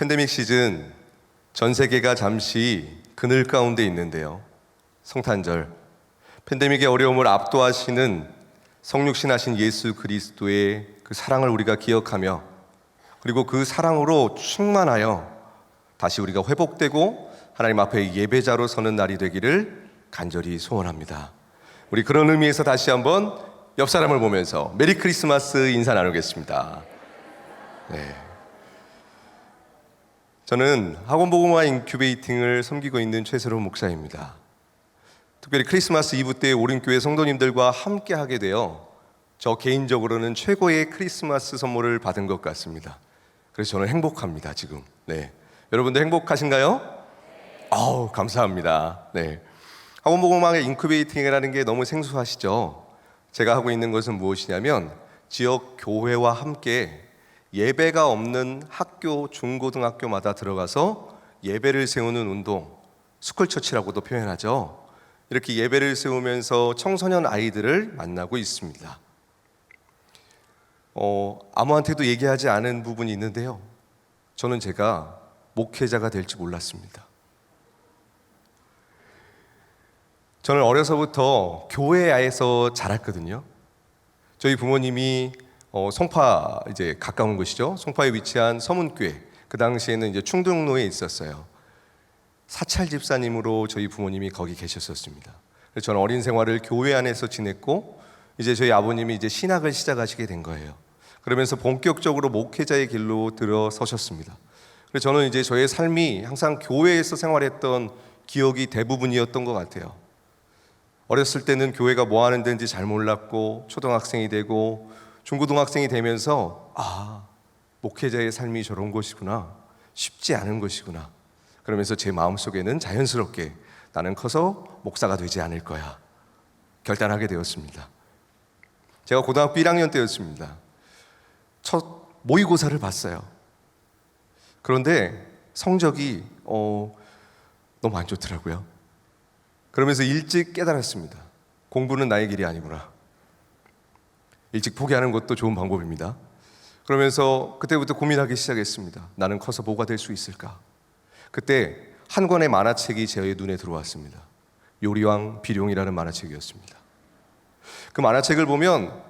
팬데믹 시즌 전 세계가 잠시 그늘 가운데 있는데요. 성탄절, 팬데믹의 어려움을 압도하시는 성육신하신 예수 그리스도의 그 사랑을 우리가 기억하며 그리고 그 사랑으로 충만하여 다시 우리가 회복되고 하나님 앞에 예배자로 서는 날이 되기를 간절히 소원합니다. 우리 그런 의미에서 다시 한번 옆 사람을 보면서 메리 크리스마스 인사 나누겠습니다. 네. 저는 학원복음화 인큐베이팅을 섬기고 있는 최세롬 목사입니다. 특별히 크리스마스 이브 때 오른교회 성도님들과 함께 하게 되어 저 개인적으로는 최고의 크리스마스 선물을 받은 것 같습니다. 그래서 저는 행복합니다, 지금. 네. 여러분들 행복하신가요? 감사합니다. 네. 학원복음화 인큐베이팅이라는 게 너무 생소하시죠? 제가 하고 있는 것은 무엇이냐면 지역 교회와 함께 예배가 없는 학교, 중고등학교마다 들어가서 예배를 세우는 운동, 스쿨처치라고도 표현하죠. 이렇게 예배를 세우면서 청소년 아이들을 만나고 있습니다. 아무한테도 얘기하지 않은 부분이 있는데요. 저는 제가 목회자가 될지 몰랐습니다. 저는 어려서부터 교회에서 자랐거든요. 저희 부모님이 송파 이제 가까운 곳이죠. 송파에 위치한 서문교회. 그 당시에는 이제 충등로에 있었어요. 사찰 집사님으로 저희 부모님이 거기 계셨었습니다. 그래서 저는 어린 생활을 교회 안에서 지냈고 이제 저희 아버님이 이제 신학을 시작하시게 된 거예요. 그러면서 본격적으로 목회자의 길로 들어서셨습니다. 그래서 저는 이제 저의 삶이 항상 교회에서 생활했던 기억이 대부분이었던 것 같아요. 어렸을 때는 교회가 뭐 하는 데인지 잘 몰랐고 초등학생이 되고 중고등학생이 되면서 목회자의 삶이 저런 것이구나, 쉽지 않은 것이구나. 그러면서 제 마음속에는 자연스럽게 나는 커서 목사가 되지 않을 거야 결단하게 되었습니다. 제가 고등학교 1학년 때였습니다. 첫 모의고사를 봤어요. 그런데 성적이 너무 안 좋더라고요. 그러면서 일찍 깨달았습니다. 공부는 나의 길이 아니구나. 일찍 포기하는 것도 좋은 방법입니다. 그러면서 그때부터 고민하기 시작했습니다. 나는 커서 뭐가 될 수 있을까? 그때 한 권의 만화책이 제 눈에 들어왔습니다. 요리왕 비룡이라는 만화책이었습니다. 그 만화책을 보면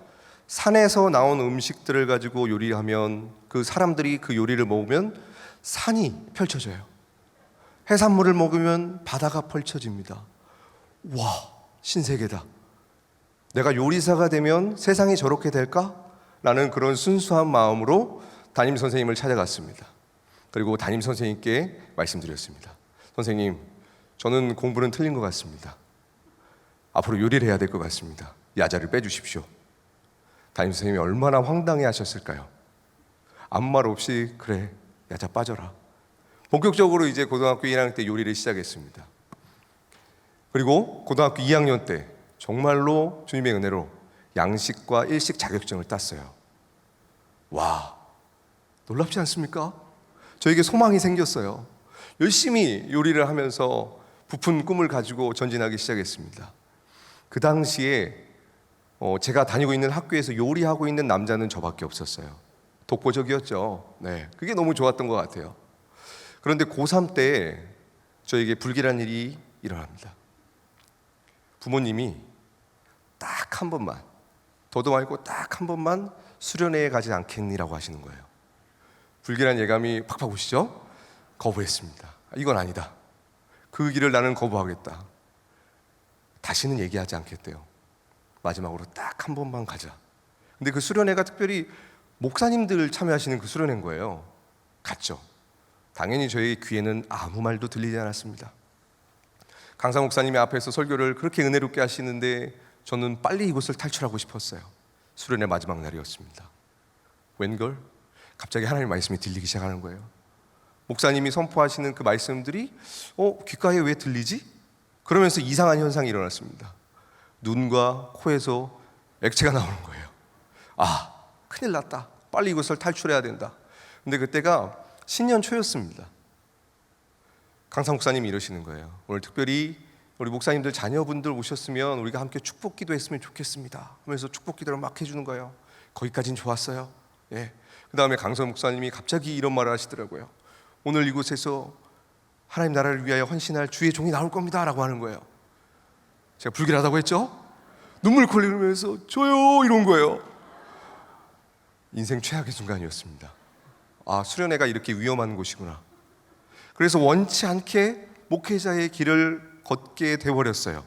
산에서 나온 음식들을 가지고 요리하면 그 사람들이 그 요리를 먹으면 산이 펼쳐져요. 해산물을 먹으면 바다가 펼쳐집니다. 와, 신세계다. 내가 요리사가 되면 세상이 저렇게 될까? 라는 그런 순수한 마음으로 담임 선생님을 찾아갔습니다. 그리고 담임 선생님께 말씀드렸습니다. 선생님, 저는 공부는 틀린 것 같습니다. 앞으로 요리를 해야 될 것 같습니다. 야자를 빼주십시오. 담임 선생님이 얼마나 황당해 하셨을까요? 아무 말 없이 그래, 야자 빠져라. 본격적으로 이제 고등학교 1학년 때 요리를 시작했습니다. 그리고 고등학교 2학년 때 정말로 주님의 은혜로 양식과 일식 자격증을 땄어요. 와, 놀랍지 않습니까? 저에게 소망이 생겼어요. 열심히 요리를 하면서 부푼 꿈을 가지고 전진하기 시작했습니다. 그 당시에 제가 다니고 있는 학교에서 요리하고 있는 남자는 저밖에 없었어요. 독보적이었죠. 네, 그게 너무 좋았던 것 같아요. 그런데 고3 때 저에게 불길한 일이 일어납니다. 부모님이 딱 한 번만, 더도 말고 딱 한 번만 수련회에 가지 않겠니라고 하시는 거예요. 불길한 예감이 팍팍 오시죠? 거부했습니다. 이건 아니다. 그 길을 나는 거부하겠다. 다시는 얘기하지 않겠대요. 마지막으로 딱 한 번만 가자. 근데 그 수련회가 특별히 목사님들 참여하시는 그 수련회인 거예요. 갔죠. 당연히 저희 귀에는 아무 말도 들리지 않았습니다. 강사 목사님이 앞에서 설교를 그렇게 은혜롭게 하시는데 저는 빨리 이곳을 탈출하고 싶었어요. 수련회 마지막 날이었습니다. 웬걸? 갑자기 하나님의 말씀이 들리기 시작하는 거예요. 목사님이 선포하시는 그 말씀들이 귓가에 왜 들리지? 그러면서 이상한 현상이 일어났습니다. 눈과 코에서 액체가 나오는 거예요. 큰일 났다. 빨리 이곳을 탈출해야 된다. 근데 그때가 신년 초였습니다. 강사 목사님이 이러시는 거예요. 오늘 특별히 우리 목사님들 자녀분들 오셨으면 우리가 함께 축복 기도했으면 좋겠습니다 하면서 축복 기도를 막 해주는 거예요. 거기까진 좋았어요. 예. 그 다음에 강서 목사님이 갑자기 이런 말을 하시더라고요. 오늘 이곳에서 하나님 나라를 위하여 헌신할 주의 종이 나올 겁니다 라고 하는 거예요. 제가 불길하다고 했죠? 눈물 흘리면서 저요 이런 거예요. 인생 최악의 순간이었습니다. 아, 수련회가 이렇게 위험한 곳이구나. 그래서 원치 않게 목회자의 길을 걷게 되어버렸어요.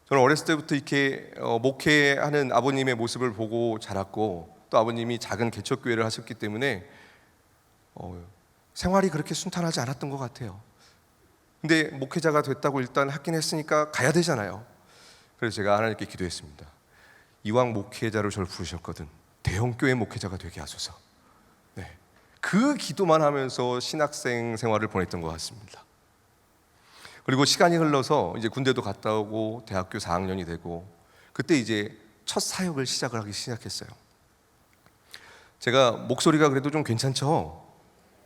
저는 어렸을 때부터 이렇게 목회하는 아버님의 모습을 보고 자랐고, 또 아버님이 작은 개척교회를 하셨기 때문에 생활이 그렇게 순탄하지 않았던 것 같아요. 근데 목회자가 됐다고 일단 하긴 했으니까 가야 되잖아요. 그래서 제가 하나님께 기도했습니다. 이왕 목회자로 저를 부르셨거든 대형교회 목회자가 되게 하소서. 네. 그 기도만 하면서 신학생 생활을 보냈던 것 같습니다. 그리고 시간이 흘러서 이제 군대도 갔다 오고 대학교 4학년이 되고, 그때 이제 첫 사역을 하기 시작했어요. 제가 목소리가 그래도 좀 괜찮죠?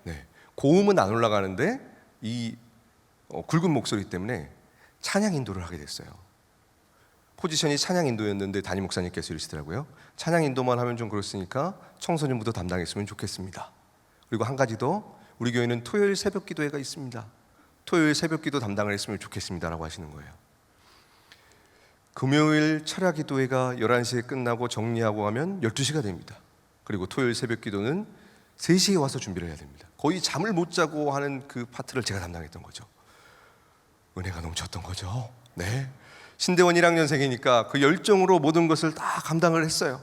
네. 고음은 안 올라가는데 이 굵은 목소리 때문에 찬양 인도를 하게 됐어요. 포지션이 찬양 인도였는데 담임 목사님께서 이러시더라고요. 찬양 인도만 하면 좀 그렇으니까 청소년부도 담당했으면 좋겠습니다. 그리고 한 가지 더, 우리 교회는 토요일 새벽 기도회가 있습니다. 토요일 새벽 기도 담당을 했으면 좋겠습니다 라고 하시는 거예요. 금요일 철야 기도회가 11시에 끝나고 정리하고 하면 12시가 됩니다. 그리고 토요일 새벽 기도는 3시에 와서 준비를 해야 됩니다. 거의 잠을 못 자고 하는 그 파트를 제가 담당했던 거죠. 은혜가 넘쳤던 거죠. 네. 신대원 1학년생이니까 그 열정으로 모든 것을 다 감당을 했어요.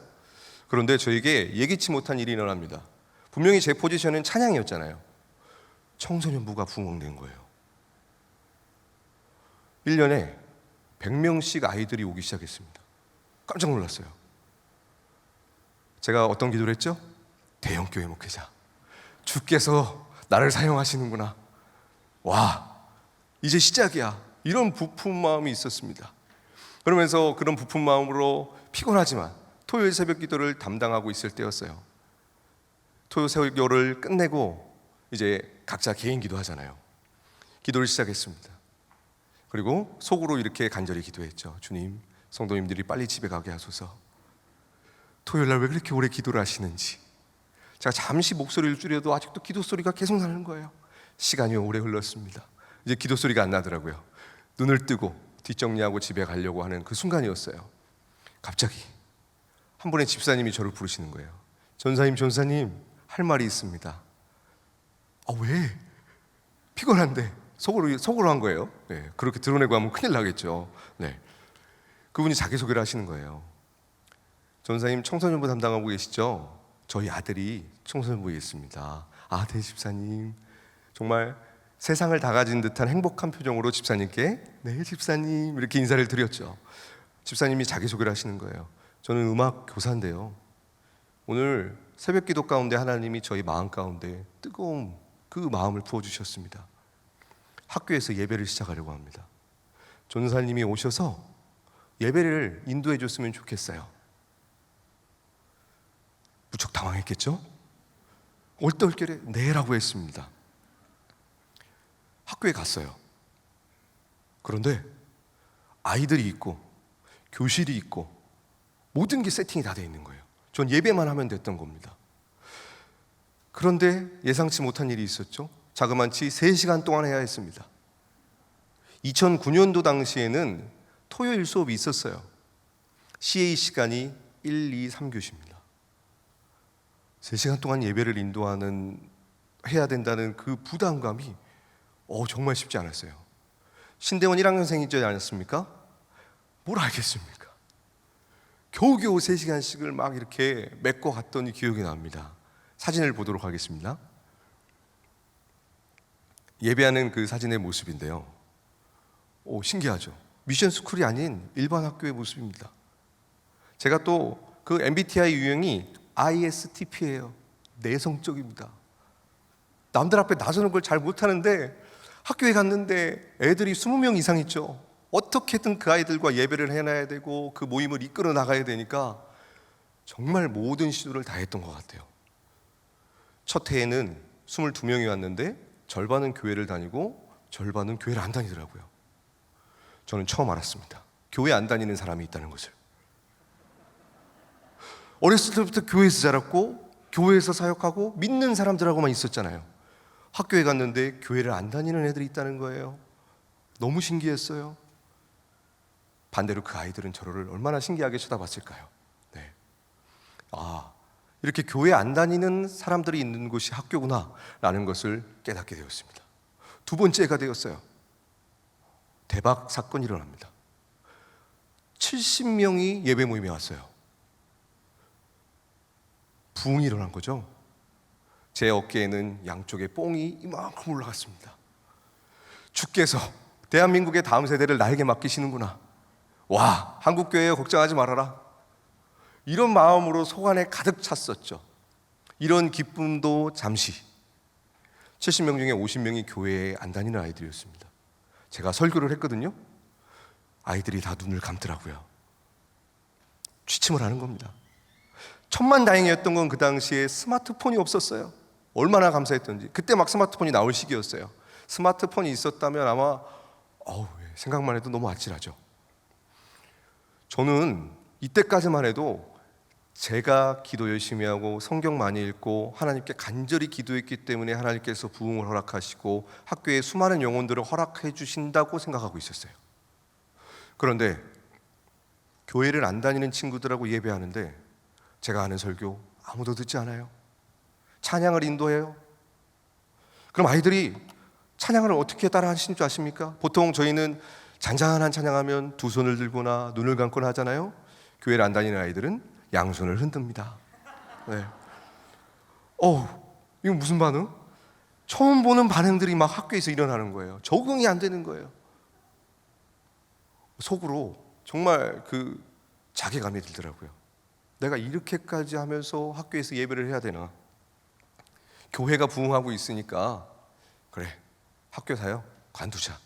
그런데 저에게 예기치 못한 일이 일어납니다. 분명히 제 포지션은 찬양이었잖아요. 청소년부가 부흥된 거예요. 1년에 100명씩 아이들이 오기 시작했습니다. 깜짝 놀랐어요. 제가 어떤 기도를 했죠? 대형교회 목회자, 주께서 나를 사용하시는구나. 와, 이제 시작이야. 이런 부푼 마음이 있었습니다. 그러면서 그런 부푼 마음으로 피곤하지만 토요일 새벽 기도를 담당하고 있을 때였어요. 토요일 새벽 기도를 끝내고 이제 각자 개인 기도하잖아요. 기도를 시작했습니다. 그리고 속으로 이렇게 간절히 기도했죠. 주님, 성도님들이 빨리 집에 가게 하소서. 토요일 날 왜 그렇게 오래 기도를 하시는지. 제가 잠시 목소리를 줄여도 아직도 기도 소리가 계속 나는 거예요. 시간이 오래 흘렀습니다. 이제 기도 소리가 안 나더라고요. 눈을 뜨고 뒷정리하고 집에 가려고 하는 그 순간이었어요. 갑자기 한 분의 집사님이 저를 부르시는 거예요. 전사님 할 말이 있습니다. 아, 왜? 피곤한데. 속으로 한 거예요. 네, 그렇게 드러내고 하면 큰일 나겠죠. 네. 그분이 자기소개를 하시는 거예요. 전사님 청소년부 담당하고 계시죠? 저희 아들이 청소년부에 있습니다. 아, 네 집사님. 정말 세상을 다 가진 듯한 행복한 표정으로 집사님께 네 집사님 이렇게 인사를 드렸죠. 집사님이 자기소개를 하시는 거예요. 저는 음악 교사인데요, 오늘 새벽기도 가운데 하나님이 저희 마음 가운데 뜨거운 그 마음을 부어주셨습니다. 학교에서 예배를 시작하려고 합니다. 전사님이 오셔서 예배를 인도해 줬으면 좋겠어요. 무척 당황했겠죠? 얼떨결에 네라고 했습니다. 학교에 갔어요. 그런데 아이들이 있고 교실이 있고 모든 게 세팅이 다 돼 있는 거예요. 전 예배만 하면 됐던 겁니다. 그런데 예상치 못한 일이 있었죠. 자그만치 3시간 동안 해야 했습니다. 2009년도 당시에는 토요일 수업이 있었어요. CA 시간이 1, 2, 3교시입니다. 3시간 동안 예배를 해야 된다는 그 부담감이 정말 쉽지 않았어요. 신대원 1학년생이지 않았습니까? 뭘 알겠습니까? 겨우겨우 3시간씩을 막 이렇게 메꿔 갔더니 기억이 납니다. 사진을 보도록 하겠습니다. 예배하는 그 사진의 모습인데요. 신기하죠? 미션 스쿨이 아닌 일반 학교의 모습입니다. 제가 또 그 MBTI 유형이 ISTP예요. 내성적입니다. 남들 앞에 나서는 걸 잘 못하는데 학교에 갔는데 애들이 20명 이상 있죠. 어떻게든 그 아이들과 예배를 해놔야 되고 그 모임을 이끌어 나가야 되니까 정말 모든 시도를 다 했던 것 같아요. 첫 해에는 22명이 왔는데 절반은 교회를 다니고 절반은 교회를 안 다니더라고요. 저는 처음 알았습니다. 교회 안 다니는 사람이 있다는 것을. 어렸을 때부터 교회에서 자랐고 교회에서 사역하고 믿는 사람들하고만 있었잖아요. 학교에 갔는데 교회를 안 다니는 애들이 있다는 거예요. 너무 신기했어요. 반대로 그 아이들은 저를 얼마나 신기하게 쳐다봤을까요? 네. 아, 이렇게 교회 안 다니는 사람들이 있는 곳이 학교구나 라는 것을 깨닫게 되었습니다. 두 번째가 되었어요. 대박 사건이 일어납니다. 70명이 예배 모임에 왔어요. 부흥이 일어난 거죠. 제 어깨에는 양쪽에 뽕이 이만큼 올라갔습니다. 주께서 대한민국의 다음 세대를 나에게 맡기시는구나. 와, 한국교회에 걱정하지 말아라. 이런 마음으로 속 안에 가득 찼었죠. 이런 기쁨도 잠시. 70명 중에 50명이 교회에 안 다니는 아이들이었습니다. 제가 설교를 했거든요. 아이들이 다 눈을 감더라고요. 취침을 하는 겁니다. 천만다행이었던 건 그 당시에 스마트폰이 없었어요. 얼마나 감사했던지. 그때 막 스마트폰이 나올 시기였어요. 스마트폰이 있었다면 아마 생각만 해도 너무 아찔하죠. 저는 이때까지만 해도 제가 기도 열심히 하고 성경 많이 읽고 하나님께 간절히 기도했기 때문에 하나님께서 부흥을 허락하시고 학교에 수많은 영혼들을 허락해 주신다고 생각하고 있었어요. 그런데 교회를 안 다니는 친구들하고 예배하는데 제가 하는 설교 아무도 듣지 않아요. 찬양을 인도해요. 그럼 아이들이 찬양을 어떻게 따라 하시는 줄 아십니까? 보통 저희는 잔잔한 찬양하면 두 손을 들거나 눈을 감거나 하잖아요. 교회를 안 다니는 아이들은 양손을 흔듭니다. 네. 이거 무슨 반응? 처음 보는 반응들이 막 학교에서 일어나는 거예요. 적응이 안 되는 거예요. 속으로 정말 그 자괴감이 들더라고요. 내가 이렇게까지 하면서 학교에서 예배를 해야 되나? 교회가 부흥하고 있으니까 그래, 학교 사요? 관두자.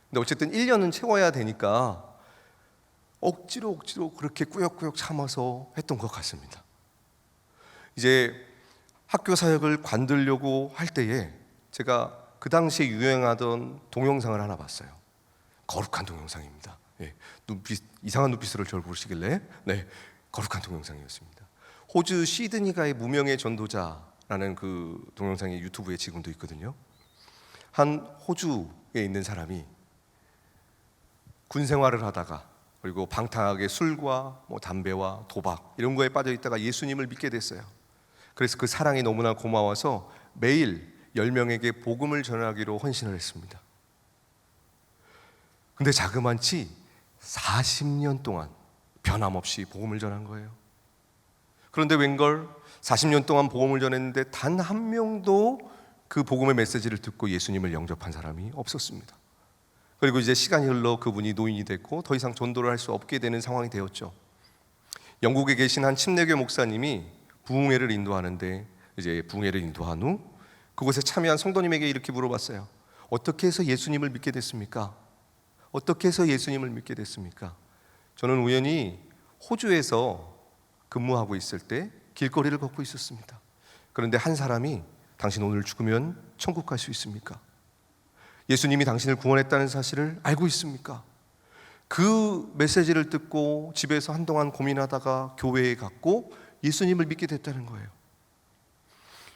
근데 어쨌든 1년은 채워야 되니까 억지로 그렇게 꾸역꾸역 참아서 했던 것 같습니다. 이제 학교 사역을 관두려고 할 때에 제가 그 당시에 유행하던 동영상을 하나 봤어요. 거룩한 동영상입니다. 이상한 눈빛으로 저를 보시길래 거룩한 동영상이었습니다. 호주 시드니가의 무명의 전도자라는 그 동영상이 유튜브에 지금도 있거든요. 한 호주에 있는 사람이 군 생활을 하다가 그리고 방탕하게 술과 담배와 도박 이런 거에 빠져 있다가 예수님을 믿게 됐어요. 그래서 그 사랑이 너무나 고마워서 매일 10명에게 복음을 전하기로 헌신을 했습니다. 근데 자그만치 40년 동안 변함없이 복음을 전한 거예요. 그런데 웬걸 40년 동안 복음을 전했는데 단 한 명도 그 복음의 메시지를 듣고 예수님을 영접한 사람이 없었습니다. 그리고 이제 시간이 흘러 그분이 노인이 됐고 더 이상 전도를 할 수 없게 되는 상황이 되었죠. 영국에 계신 한 침례교 목사님이 부흥회를 인도하는데 이제 부흥회를 인도한 후 그곳에 참여한 성도님에게 이렇게 물어봤어요. 어떻게 해서 예수님을 믿게 됐습니까? 어떻게 해서 예수님을 믿게 됐습니까? 저는 우연히 호주에서 근무하고 있을 때 길거리를 걷고 있었습니다. 그런데 한 사람이 당신 오늘 죽으면 천국 갈 수 있습니까? 예수님이 당신을 구원했다는 사실을 알고 있습니까? 그 메시지를 듣고 집에서 한동안 고민하다가 교회에 갔고 예수님을 믿게 됐다는 거예요.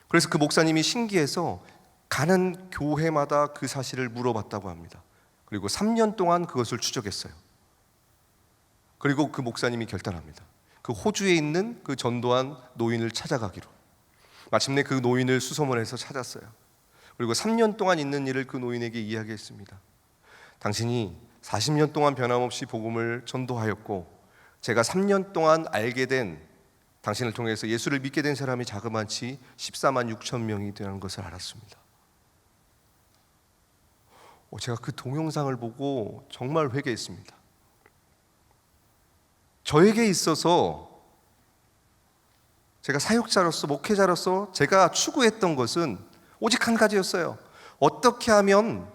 그래서 그 목사님이 신기해서 가는 교회마다 그 사실을 물어봤다고 합니다. 그리고 3년 동안 그것을 추적했어요. 그리고 그 목사님이 결단합니다. 그 호주에 있는 그 전도한 노인을 찾아가기로. 마침내 그 노인을 수소문해서 찾았어요. 그리고 3년 동안 있는 일을 그 노인에게 이야기했습니다. 당신이 40년 동안 변함없이 복음을 전도하였고 제가 3년 동안 알게 된 당신을 통해서 예수를 믿게 된 사람이 자그마치 14만 6천 명이 되는 것을 알았습니다. 제가 그 동영상을 보고 정말 회개했습니다. 저에게 있어서 제가 사역자로서 목회자로서 제가 추구했던 것은 오직 한 가지였어요. 어떻게 하면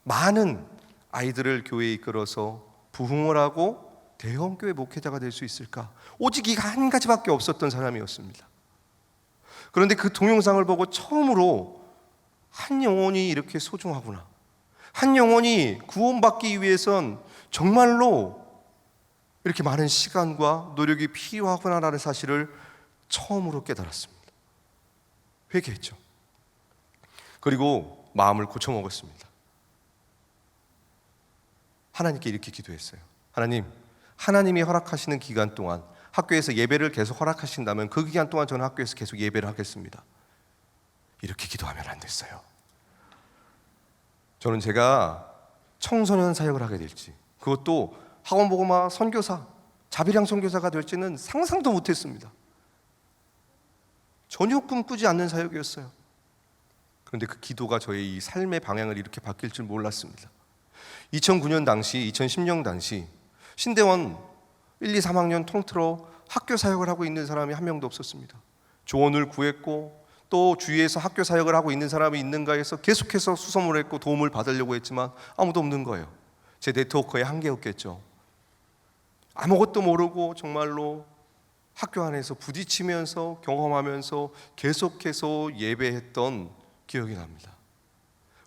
많은 아이들을 교회에 이끌어서 부흥을 하고 대형교회 목회자가 될 수 있을까? 오직 이 한 가지밖에 없었던 사람이었습니다. 그런데 그 동영상을 보고 처음으로 한 영혼이 이렇게 소중하구나, 한 영혼이 구원받기 위해선 정말로 이렇게 많은 시간과 노력이 필요하구나라는 사실을 처음으로 깨달았습니다. 회개했죠. 그리고 마음을 고쳐먹었습니다. 하나님께 이렇게 기도했어요. 하나님, 하나님이 허락하시는 기간 동안 학교에서 예배를 계속 허락하신다면 그 기간 동안 저는 학교에서 계속 예배를 하겠습니다. 이렇게 기도하면 안 됐어요. 저는 제가 청소년 사역을 하게 될지, 그것도 학원복음화 선교사, 자비량 선교사가 될지는 상상도 못했습니다. 전혀 꿈꾸지 않는 사역이었어요. 그런데 그 기도가 저의 이 삶의 방향을 이렇게 바뀔 줄 몰랐습니다. 2009년 당시, 2010년 당시 신대원 1, 2, 3학년 통틀어 학교 사역을 하고 있는 사람이 한 명도 없었습니다. 조언을 구했고 또 주위에서 학교 사역을 하고 있는 사람이 있는가 해서 계속해서 수소문을 했고 도움을 받으려고 했지만 아무도 없는 거예요. 제 네트워크의 한계였겠죠. 아무것도 모르고 정말로 학교 안에서 부딪히면서 경험하면서 계속해서 예배했던 기억이 납니다.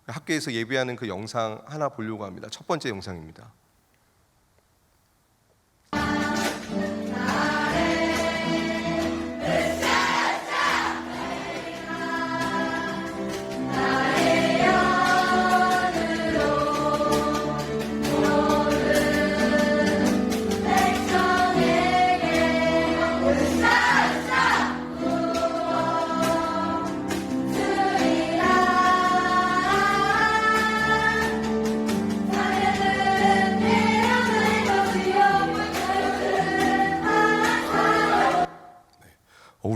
학교에서 예배하는 그 영상 하나 보려고 합니다. 첫 번째 영상입니다.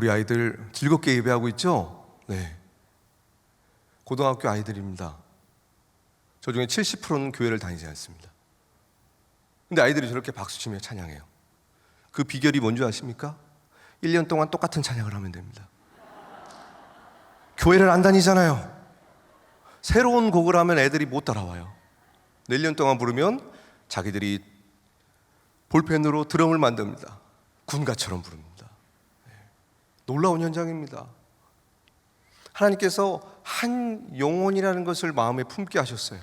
우리 아이들 즐겁게 예배하고 있죠? 네. 고등학교 아이들입니다. 저 중에 70%는 교회를 다니지 않습니다. 근데 아이들이 저렇게 박수치며 찬양해요. 그 비결이 뭔지 아십니까? 1년 동안 똑같은 찬양을 하면 됩니다. 교회를 안 다니잖아요. 새로운 곡을 하면 애들이 못 따라와요. 1년 동안 부르면 자기들이 볼펜으로 드럼을 만듭니다. 군가처럼 부릅니다. 놀라운 현장입니다. 하나님께서 한 영혼이라는 것을 마음에 품게 하셨어요.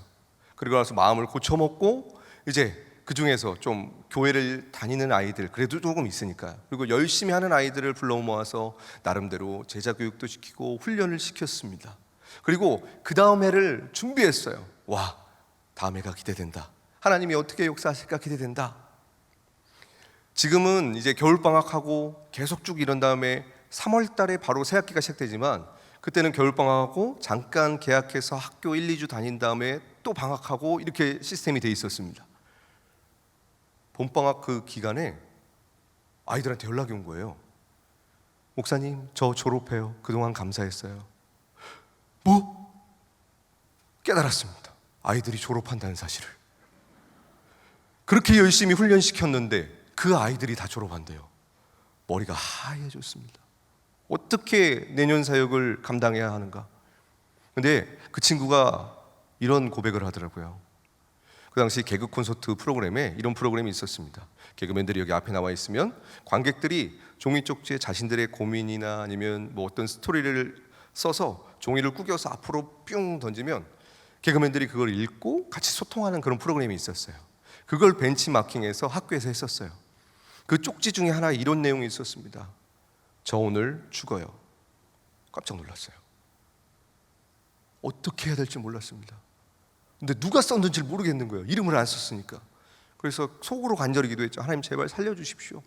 그리고 나서 마음을 고쳐먹고 이제 그 중에서 좀 교회를 다니는 아이들, 그래도 조금 있으니까요. 그리고 열심히 하는 아이들을 불러 모아서 나름대로 제자 교육도 시키고 훈련을 시켰습니다. 그리고 그 다음 해를 준비했어요. 와, 다음 해가 기대된다. 하나님이 어떻게 역사하실까 기대된다. 지금은 이제 겨울방학하고 계속 쭉 이런 다음에 3월 달에 바로 새 학기가 시작되지만 그때는 겨울방학하고 잠깐 개학해서 학교 1, 2주 다닌 다음에 또 방학하고 이렇게 시스템이 돼 있었습니다. 봄방학 그 기간에 아이들한테 연락이 온 거예요. 목사님, 저 졸업해요. 그동안 감사했어요. 뭐? 깨달았습니다. 아이들이 졸업한다는 사실을. 그렇게 열심히 훈련시켰는데 그 아이들이 다 졸업한대요. 머리가 하얘졌습니다. 어떻게 내년 사역을 감당해야 하는가? 근데 그 친구가 이런 고백을 하더라고요. 그 당시 개그 콘서트 프로그램에 이런 프로그램이 있었습니다. 개그맨들이 여기 앞에 나와 있으면 관객들이 종이 쪽지에 자신들의 고민이나 아니면 뭐 어떤 스토리를 써서 종이를 구겨서 앞으로 뿅 던지면 개그맨들이 그걸 읽고 같이 소통하는 그런 프로그램이 있었어요. 그걸 벤치마킹해서 학교에서 했었어요. 그 쪽지 중에 하나 이런 내용이 있었습니다. 저 오늘 죽어요. 깜짝 놀랐어요. 어떻게 해야 될지 몰랐습니다. 근데 누가 썼는지 모르겠는 거예요. 이름을 안 썼으니까. 그래서 속으로 간절히 기도했죠. 하나님 제발 살려주십시오.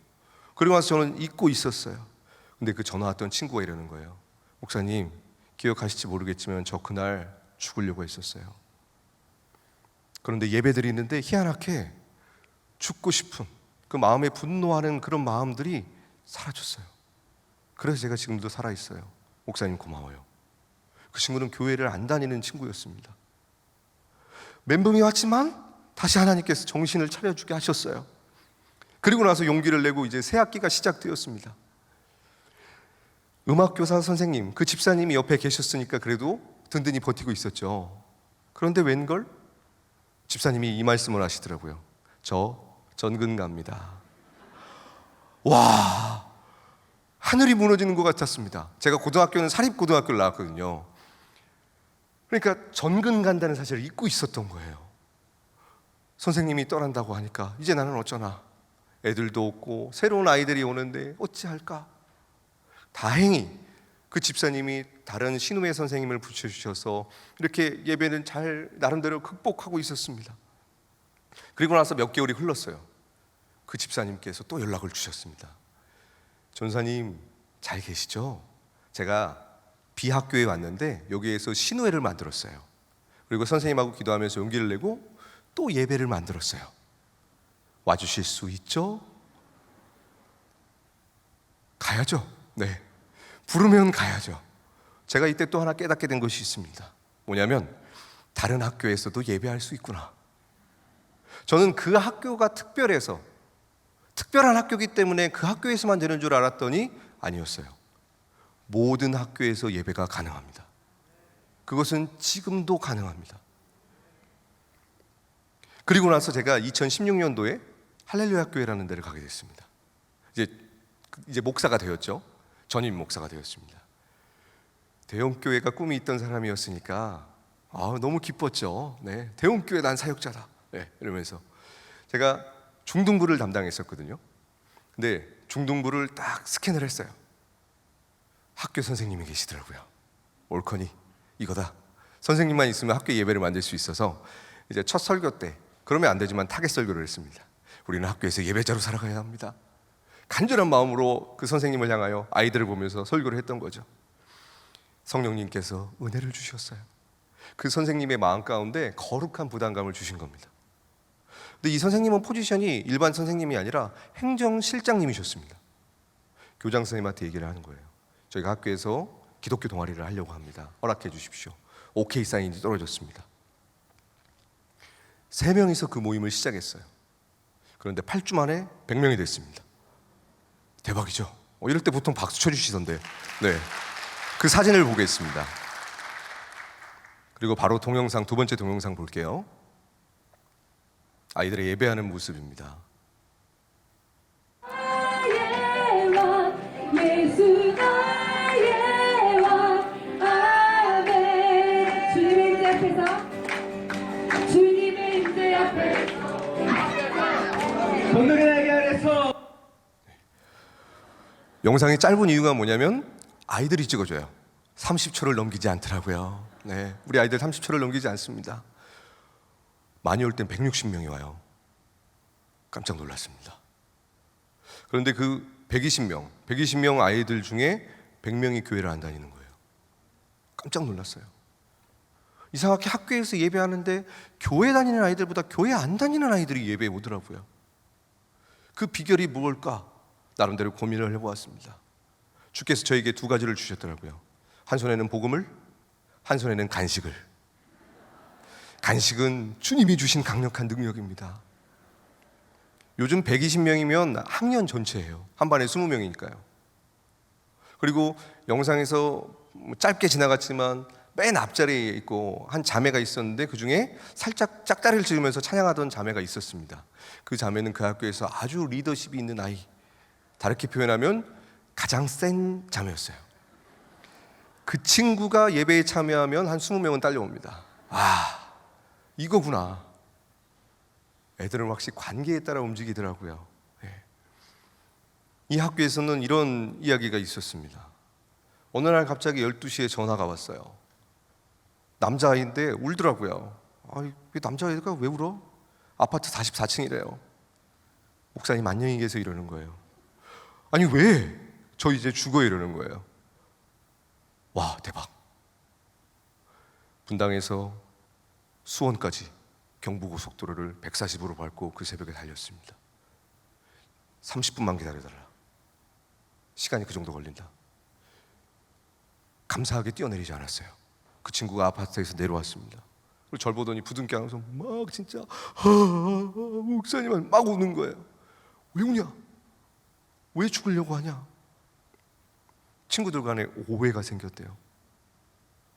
그리고 나서 저는 잊고 있었어요. 근데 그 전화 왔던 친구가 이러는 거예요. 목사님, 기억하실지 모르겠지만 저 그날 죽으려고 했었어요. 그런데 예배 드리는데 희한하게 죽고 싶은 그 마음에 분노하는 그런 마음들이 사라졌어요. 그래서 제가 지금도 살아있어요. 목사님 고마워요. 그 친구는 교회를 안 다니는 친구였습니다. 멘붕이 왔지만 다시 하나님께서 정신을 차려주게 하셨어요. 그리고 나서 용기를 내고 이제 새 학기가 시작되었습니다. 음악교사 선생님, 그 집사님이 옆에 계셨으니까 그래도 든든히 버티고 있었죠. 그런데 웬걸? 집사님이 이 말씀을 하시더라고요. 저 전근 갑니다. 와, 하늘이 무너지는 것 같았습니다. 제가 고등학교는 사립고등학교를 나왔거든요. 그러니까 전근 간다는 사실을 잊고 있었던 거예요. 선생님이 떠난다고 하니까 이제 나는 어쩌나. 애들도 없고 새로운 아이들이 오는데 어찌할까. 다행히 그 집사님이 다른 신우회 선생님을 붙여주셔서 이렇게 예배는 잘 나름대로 극복하고 있었습니다. 그리고 나서 몇 개월이 흘렀어요. 그 집사님께서 또 연락을 주셨습니다. 전사님 잘 계시죠? 제가 비학교에 왔는데 여기에서 신우회를 만들었어요. 그리고 선생님하고 기도하면서 용기를 내고 또 예배를 만들었어요. 와주실 수 있죠? 가야죠. 네, 부르면 가야죠. 제가 이때 또 하나 깨닫게 된 것이 있습니다. 뭐냐면 다른 학교에서도 예배할 수 있구나. 저는 그 학교가 특별한 학교이기 때문에 그 학교에서만 되는 줄 알았더니 아니었어요. 모든 학교에서 예배가 가능합니다. 그것은 지금도 가능합니다. 그리고 나서 제가 2016년도에 할렐루야 교회라는 데를 가게 됐습니다. 이제 목사가 되었죠. 전임 목사가 되었습니다. 대형 교회가 꿈이 있던 사람이었으니까 너무 기뻤죠. 네, 대형 교회 난 사역자다. 네, 이러면서 제가 중등부를 담당했었거든요. 근데 중등부를 딱 스캔을 했어요. 학교 선생님이 계시더라고요. 올커니 이거다. 선생님만 있으면 학교 예배를 만들 수 있어서 이제 첫 설교 때 그러면 안 되지만 타겟 설교를 했습니다. 우리는 학교에서 예배자로 살아가야 합니다. 간절한 마음으로 그 선생님을 향하여 아이들을 보면서 설교를 했던 거죠. 성령님께서 은혜를 주셨어요. 그 선생님의 마음 가운데 거룩한 부담감을 주신 겁니다. 근데 이 선생님은 포지션이 일반 선생님이 아니라 행정실장님이셨습니다. 교장 선생님한테 얘기를 하는 거예요. 저희가 학교에서 기독교 동아리를 하려고 합니다. 허락해 주십시오. 오케이 사인이 떨어졌습니다. 3명이서 그 모임을 시작했어요. 그런데 8주 만에 100명이 됐습니다. 대박이죠? 이럴 때 보통 박수 쳐주시던데. 네, 그 사진을 보겠습니다. 그리고 바로 동영상, 두 번째 동영상 볼게요. 아이들의 예배하는 모습입니다. 영상이 짧은 이유가 뭐냐면 아이들이 찍어줘요. 30초를 넘기지 않더라고요. 네, 우리 아이들 30초를 넘기지 않습니다. 많이 올 땐 160명이 와요. 깜짝 놀랐습니다. 그런데 그 120명 아이들 중에 100명이 교회를 안 다니는 거예요. 깜짝 놀랐어요. 이상하게 학교에서 예배하는데 교회 다니는 아이들보다 교회 안 다니는 아이들이 예배에 오더라고요. 그 비결이 무엇일까? 나름대로 고민을 해보았습니다. 주께서 저에게 2가지를 주셨더라고요. 한 손에는 복음을, 한 손에는 간식을. 간식은 주님이 주신 강력한 능력입니다. 요즘 120명이면 학년 전체예요. 한 반에 20명이니까요. 그리고 영상에서 짧게 지나갔지만 맨 앞자리에 있고 한 자매가 있었는데 그 중에 살짝 짝다리를 지으면서 찬양하던 자매가 있었습니다. 그 자매는 그 학교에서 아주 리더십이 있는 아이, 다르게 표현하면 가장 센 자매였어요. 그 친구가 예배에 참여하면 한 20명은 딸려옵니다. 이거구나. 애들은 확실히 관계에 따라 움직이더라고요. 네. 이 학교에서는 이런 이야기가 있었습니다. 어느 날 갑자기 12시에 전화가 왔어요. 남자아이인데 울더라고요. 남자아이가 왜 울어? 아파트 44층이래요. 목사님 안녕히 계세요 이러는 거예요. 아니 왜? 저 이제 죽어요 이러는 거예요. 와, 대박. 분당에서 수원까지 경부고속도로를 140으로 밟고 그 새벽에 달렸습니다. 30분만 기다려달라. 시간이 그 정도 걸린다. 감사하게 뛰어내리지 않았어요. 그 친구가 아파트에서 내려왔습니다. 그리고 절 보더니 부둥켜 안고서 막 진짜 목사님은 막 우는 거예요. 왜 우냐? 왜 죽으려고 하냐? 친구들 간에 오해가 생겼대요.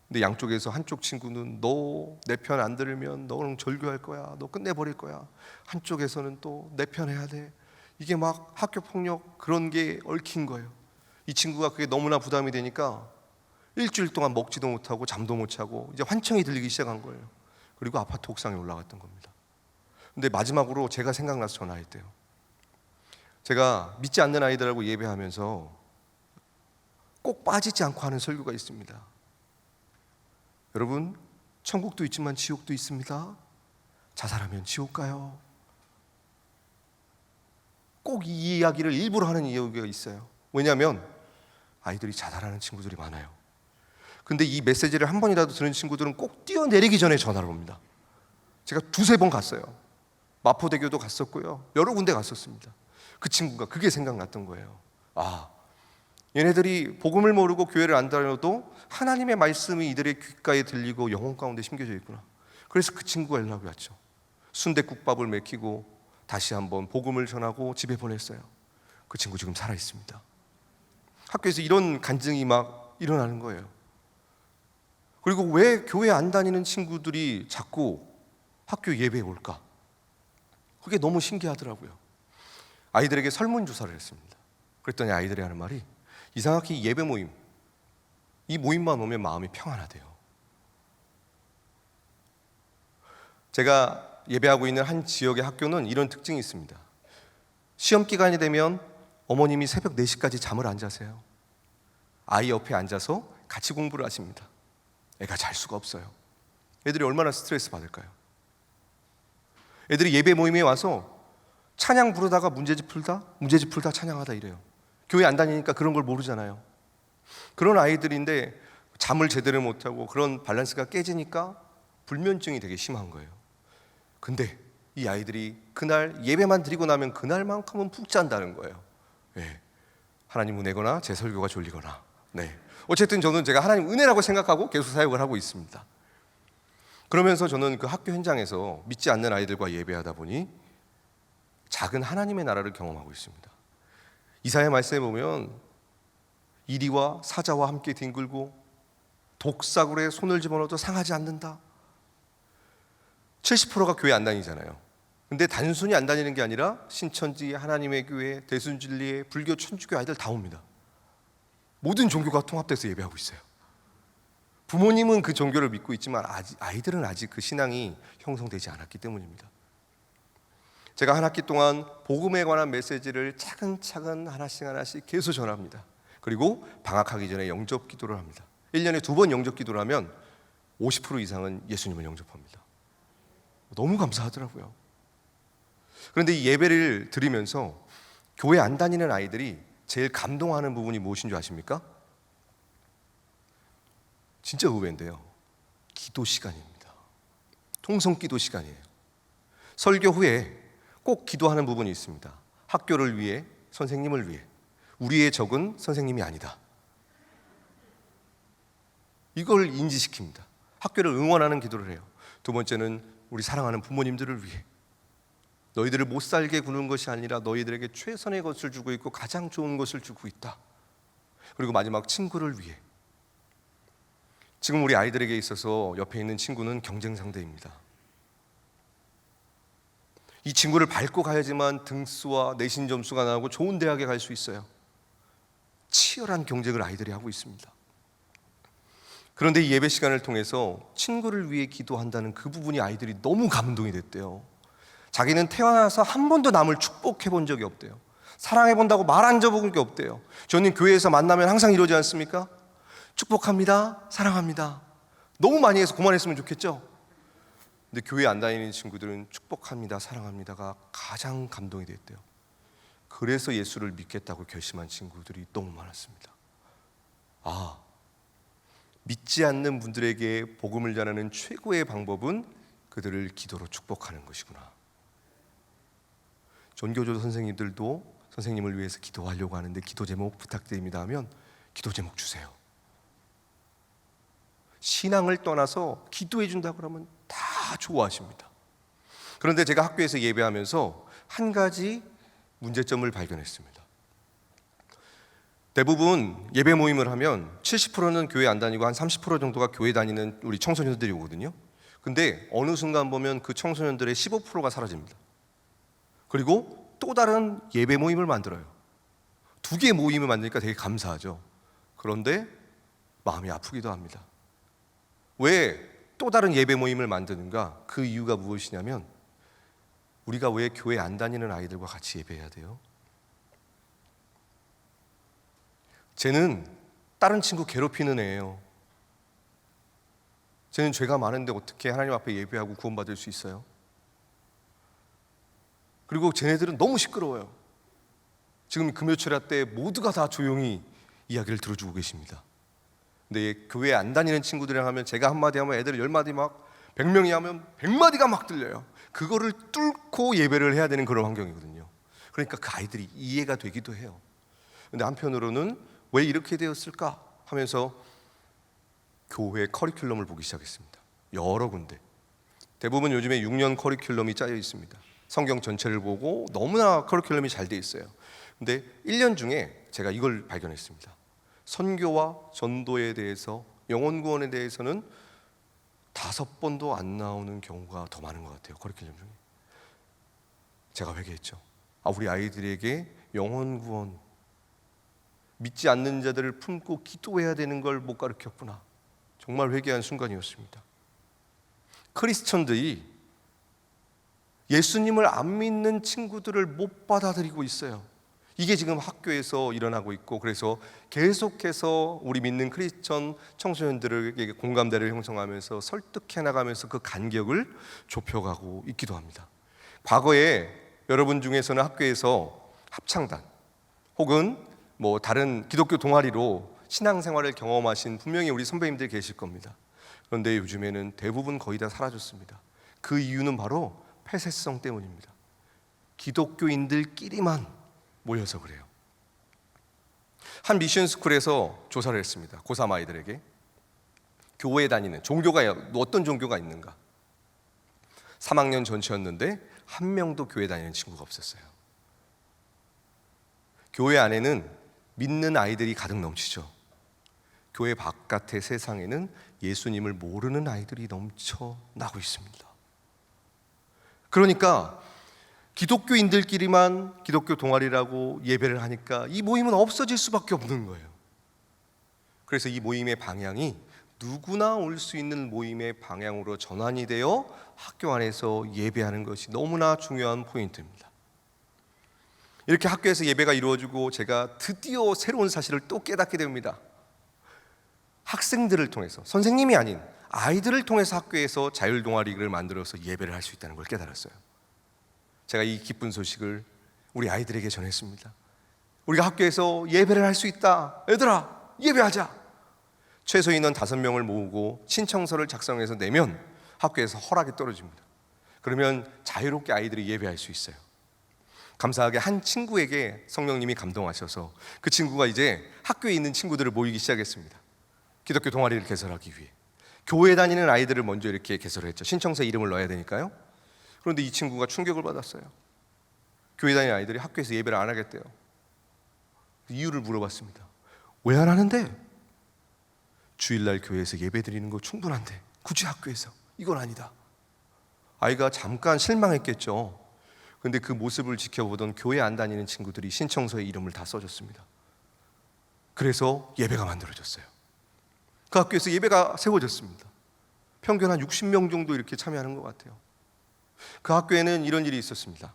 근데 양쪽에서 한쪽 친구는 너 내 편 안 들으면 너는 절교할 거야, 너 끝내버릴 거야. 한쪽에서는 또 내 편 해야 돼. 이게 막 학교 폭력 그런 게 얽힌 거예요. 이 친구가 그게 너무나 부담이 되니까 일주일 동안 먹지도 못하고 잠도 못 자고 이제 환청이 들리기 시작한 거예요. 그리고 아파트 옥상에 올라갔던 겁니다. 근데 마지막으로 제가 생각나서 전화했대요. 제가 믿지 않는 아이들하고 예배하면서 꼭 빠지지 않고 하는 설교가 있습니다. 여러분, 천국도 있지만 지옥도 있습니다. 자살하면 지옥 가요. 꼭 이 이야기를 일부러 하는 이유가 있어요. 왜냐하면 아이들이 자살하는 친구들이 많아요. 근데 이 메시지를 한 번이라도 들은 친구들은 꼭 뛰어내리기 전에 전화를 옵니다. 제가 두세 번 갔어요. 마포대교도 갔었고요. 여러 군데 갔었습니다. 그 친구가 그게 생각났던 거예요. 아, 얘네들이 복음을 모르고 교회를 안 다녀도 하나님의 말씀이 이들의 귓가에 들리고 영혼 가운데 심겨져 있구나. 그래서 그 친구가 연락이 왔죠. 순댓국밥을 먹이고 다시 한번 복음을 전하고 집에 보냈어요. 그 친구 지금 살아 있습니다. 학교에서 이런 간증이 막 일어나는 거예요. 그리고 왜 교회 안 다니는 친구들이 자꾸 학교 예배에 올까? 그게 너무 신기하더라고요. 아이들에게 설문조사를 했습니다. 그랬더니 아이들이 하는 말이 이상하게 예배 모임, 이 모임만 오면 마음이 평안하대요. 제가 예배하고 있는 한 지역의 학교는 이런 특징이 있습니다. 시험 기간이 되면 어머님이 새벽 4시까지 잠을 안 자세요. 아이 옆에 앉아서 같이 공부를 하십니다. 애가 잘 수가 없어요. 애들이 얼마나 스트레스 받을까요? 애들이 예배 모임에 와서 찬양 부르다가 문제집 풀다 찬양하다 이래요. 교회 안 다니니까 그런 걸 모르잖아요. 그런 아이들인데 잠을 제대로 못하고 그런 밸런스가 깨지니까 불면증이 되게 심한 거예요. 근데 이 아이들이 그날 예배만 드리고 나면 그날만큼은 푹 잔다는 거예요. 네. 하나님 은혜거나 제 설교가 졸리거나. 네. 어쨌든 저는 제가 하나님 은혜라고 생각하고 계속 사역을 하고 있습니다. 그러면서 저는 그 학교 현장에서 믿지 않는 아이들과 예배하다 보니 작은 하나님의 나라를 경험하고 있습니다. 이사야 말씀에 보면 이리와 사자와 함께 뒹굴고 독사굴에 손을 집어넣어도 상하지 않는다. 70%가 교회 안 다니잖아요. 근데 단순히 안 다니는 게 아니라 신천지, 하나님의 교회, 대순진리회, 불교, 천주교 아이들 다 옵니다. 모든 종교가 통합돼서 예배하고 있어요. 부모님은 그 종교를 믿고 있지만 아이들은 아직 그 신앙이 형성되지 않았기 때문입니다. 제가 한 학기 동안 복음에 관한 메시지를 차근차근 하나씩 계속 전합니다. 그리고 방학하기 전에 영접 기도를 합니다. 1년에 2번 영접 기도를 하면 50% 이상은 예수님을 영접합니다. 너무 감사하더라고요. 그런데 이 예배를 드리면서 교회 안 다니는 아이들이 제일 감동하는 부분이 무엇인 줄 아십니까? 진짜 의외인데요. 기도 시간입니다. 통성 기도 시간이에요. 설교 후에 꼭 기도하는 부분이 있습니다. 학교를 위해, 선생님을 위해. 우리의 적은 선생님이 아니다. 이걸 인지시킵니다. 학교를 응원하는 기도를 해요. 두 번째는 우리 사랑하는 부모님들을 위해. 너희들을 못 살게 구는 것이 아니라 너희들에게 최선의 것을 주고 있고 가장 좋은 것을 주고 있다. 그리고 마지막 친구를 위해. 지금 우리 아이들에게 있어서 옆에 있는 친구는 경쟁 상대입니다. 이 친구를 밟고 가야지만 등수와 내신 점수가 나오고 좋은 대학에 갈 수 있어요. 치열한 경쟁을 아이들이 하고 있습니다. 그런데 이 예배 시간을 통해서 친구를 위해 기도한다는 그 부분이 아이들이 너무 감동이 됐대요. 자기는 태어나서 한 번도 남을 축복해 본 적이 없대요. 사랑해 본다고 말한 적이 없대요. 저는 교회에서 만나면 항상 이러지 않습니까? 축복합니다, 사랑합니다. 너무 많이 해서 그만했으면 좋겠죠? 근데 교회 안 다니는 친구들은 축복합니다, 사랑합니다가 가장 감동이 됐대요. 그래서 예수를 믿겠다고 결심한 친구들이 너무 많았습니다. 아, 믿지 않는 분들에게 복음을 전하는 최고의 방법은 그들을 기도로 축복하는 것이구나. 전교조 선생님들도 선생님을 위해서 기도하려고 하는데 기도 제목 부탁드립니다 하면 기도 제목 주세요. 신앙을 떠나서 기도해 준다고 하면 다 좋아하십니다. 그런데 제가 학교에서 예배하면서 한 가지 문제점을 발견했습니다. 대부분 예배 모임을 하면 70%는 교회 안 다니고 한 30% 정도가 교회 다니는 우리 청소년들이 오거든요. 근데 어느 순간 보면 그 청소년들의 15%가 사라집니다. 그리고 또 다른 예배 모임을 만들어요. 2개 모임을 만드니까 되게 감사하죠. 그런데 마음이 아프기도 합니다. 왜 또 다른 예배 모임을 만드는가? 그 이유가 무엇이냐면 우리가 왜 교회 안 다니는 아이들과 같이 예배해야 돼요? 쟤는 다른 친구 괴롭히는 애예요. 쟤는 죄가 많은데 어떻게 하나님 앞에 예배하고 구원받을 수 있어요? 그리고 쟤네들은 너무 시끄러워요. 지금 금요철야 때 모두가 다 조용히 이야기를 들어주고 계십니다. 근데 교회 안 다니는 친구들이랑 하면 제가 한마디 하면 애들 10마디 막 100명이 하면 100마디가 막 들려요. 그거를 뚫고 예배를 해야 되는 그런 환경이거든요. 그러니까 그 아이들이 이해가 되기도 해요. 근데 한편으로는 왜 이렇게 되었을까 하면서 교회 커리큘럼을 보기 시작했습니다. 여러 군데. 대부분 요즘에 6년 커리큘럼이 짜여 있습니다. 성경 전체를 보고 너무나 커리큘럼이 잘 돼 있어요. 근데 1년 중에 제가 이걸 발견했습니다. 선교와 전도에 대해서, 영혼 구원에 대해서는 5번도 안 나오는 경우가 더 많은 것 같아요. 커리큘럼 중에. 제가 회개했죠. 우리 아이들에게 영혼 구원, 믿지 않는 자들을 품고 기도해야 되는 걸 못 가르쳤구나. 정말 회개한 순간이었습니다. 크리스천들이 예수님을 안 믿는 친구들을 못 받아들이고 있어요. 이게 지금 학교에서 일어나고 있고, 그래서 계속해서 우리 믿는 크리스천 청소년들에게 공감대를 형성하면서 설득해 나가면서 그 간격을 좁혀가고 있기도 합니다. 과거에 여러분 중에서는 학교에서 합창단 혹은 뭐 다른 기독교 동아리로 신앙생활을 경험하신 분명히 우리 선배님들 계실 겁니다. 그런데 요즘에는 대부분 거의 다 사라졌습니다. 그 이유는 바로 폐쇄성 때문입니다. 기독교인들끼리만 모여서 그래요. 한 미션 스쿨에서 조사를 했습니다. 고3 아이들에게 교회에 다니는 종교가 어떤 종교가 있는가. 3학년 전체였는데 한 명도 교회 다니는 친구가 없었어요. 교회 안에는 믿는 아이들이 가득 넘치죠. 교회 바깥의 세상에는 예수님을 모르는 아이들이 넘쳐나고 있습니다. 그러니까 기독교인들끼리만 기독교 동아리라고 예배를 하니까 이 모임은 없어질 수밖에 없는 거예요. 그래서 이 모임의 방향이 누구나 올 수 있는 모임의 방향으로 전환이 되어 학교 안에서 예배하는 것이 너무나 중요한 포인트입니다. 이렇게 학교에서 예배가 이루어지고 제가 드디어 새로운 사실을 또 깨닫게 됩니다. 학생들을 통해서, 선생님이 아닌 아이들을 통해서 학교에서 자율동아리를 만들어서 예배를 할 수 있다는 걸 깨달았어요. 제가 이 기쁜 소식을 우리 아이들에게 전했습니다. 우리가 학교에서 예배를 할 수 있다. 얘들아, 예배하자. 최소 인원 5명을 모으고 신청서를 작성해서 내면 학교에서 허락이 떨어집니다. 그러면 자유롭게 아이들이 예배할 수 있어요. 감사하게 한 친구에게 성령님이 감동하셔서 그 친구가 이제 학교에 있는 친구들을 모이기 시작했습니다. 기독교 동아리를 개설하기 위해. 교회 다니는 아이들을 먼저 이렇게 개설을 했죠. 신청서에 이름을 넣어야 되니까요. 그런데 이 친구가 충격을 받았어요. 교회 다니는 아이들이 학교에서 예배를 안 하겠대요. 이유를 물어봤습니다. 왜 안 하는데? 주일날 교회에서 예배 드리는 거 충분한데 굳이 학교에서? 이건 아니다. 아이가 잠깐 실망했겠죠. 그런데 그 모습을 지켜보던 교회 안 다니는 친구들이 신청서에 이름을 다 써줬습니다. 그래서 예배가 만들어졌어요. 그 학교에서 예배가 세워졌습니다. 평균 한 60명 정도 이렇게 참여하는 것 같아요. 그 학교에는 이런 일이 있었습니다.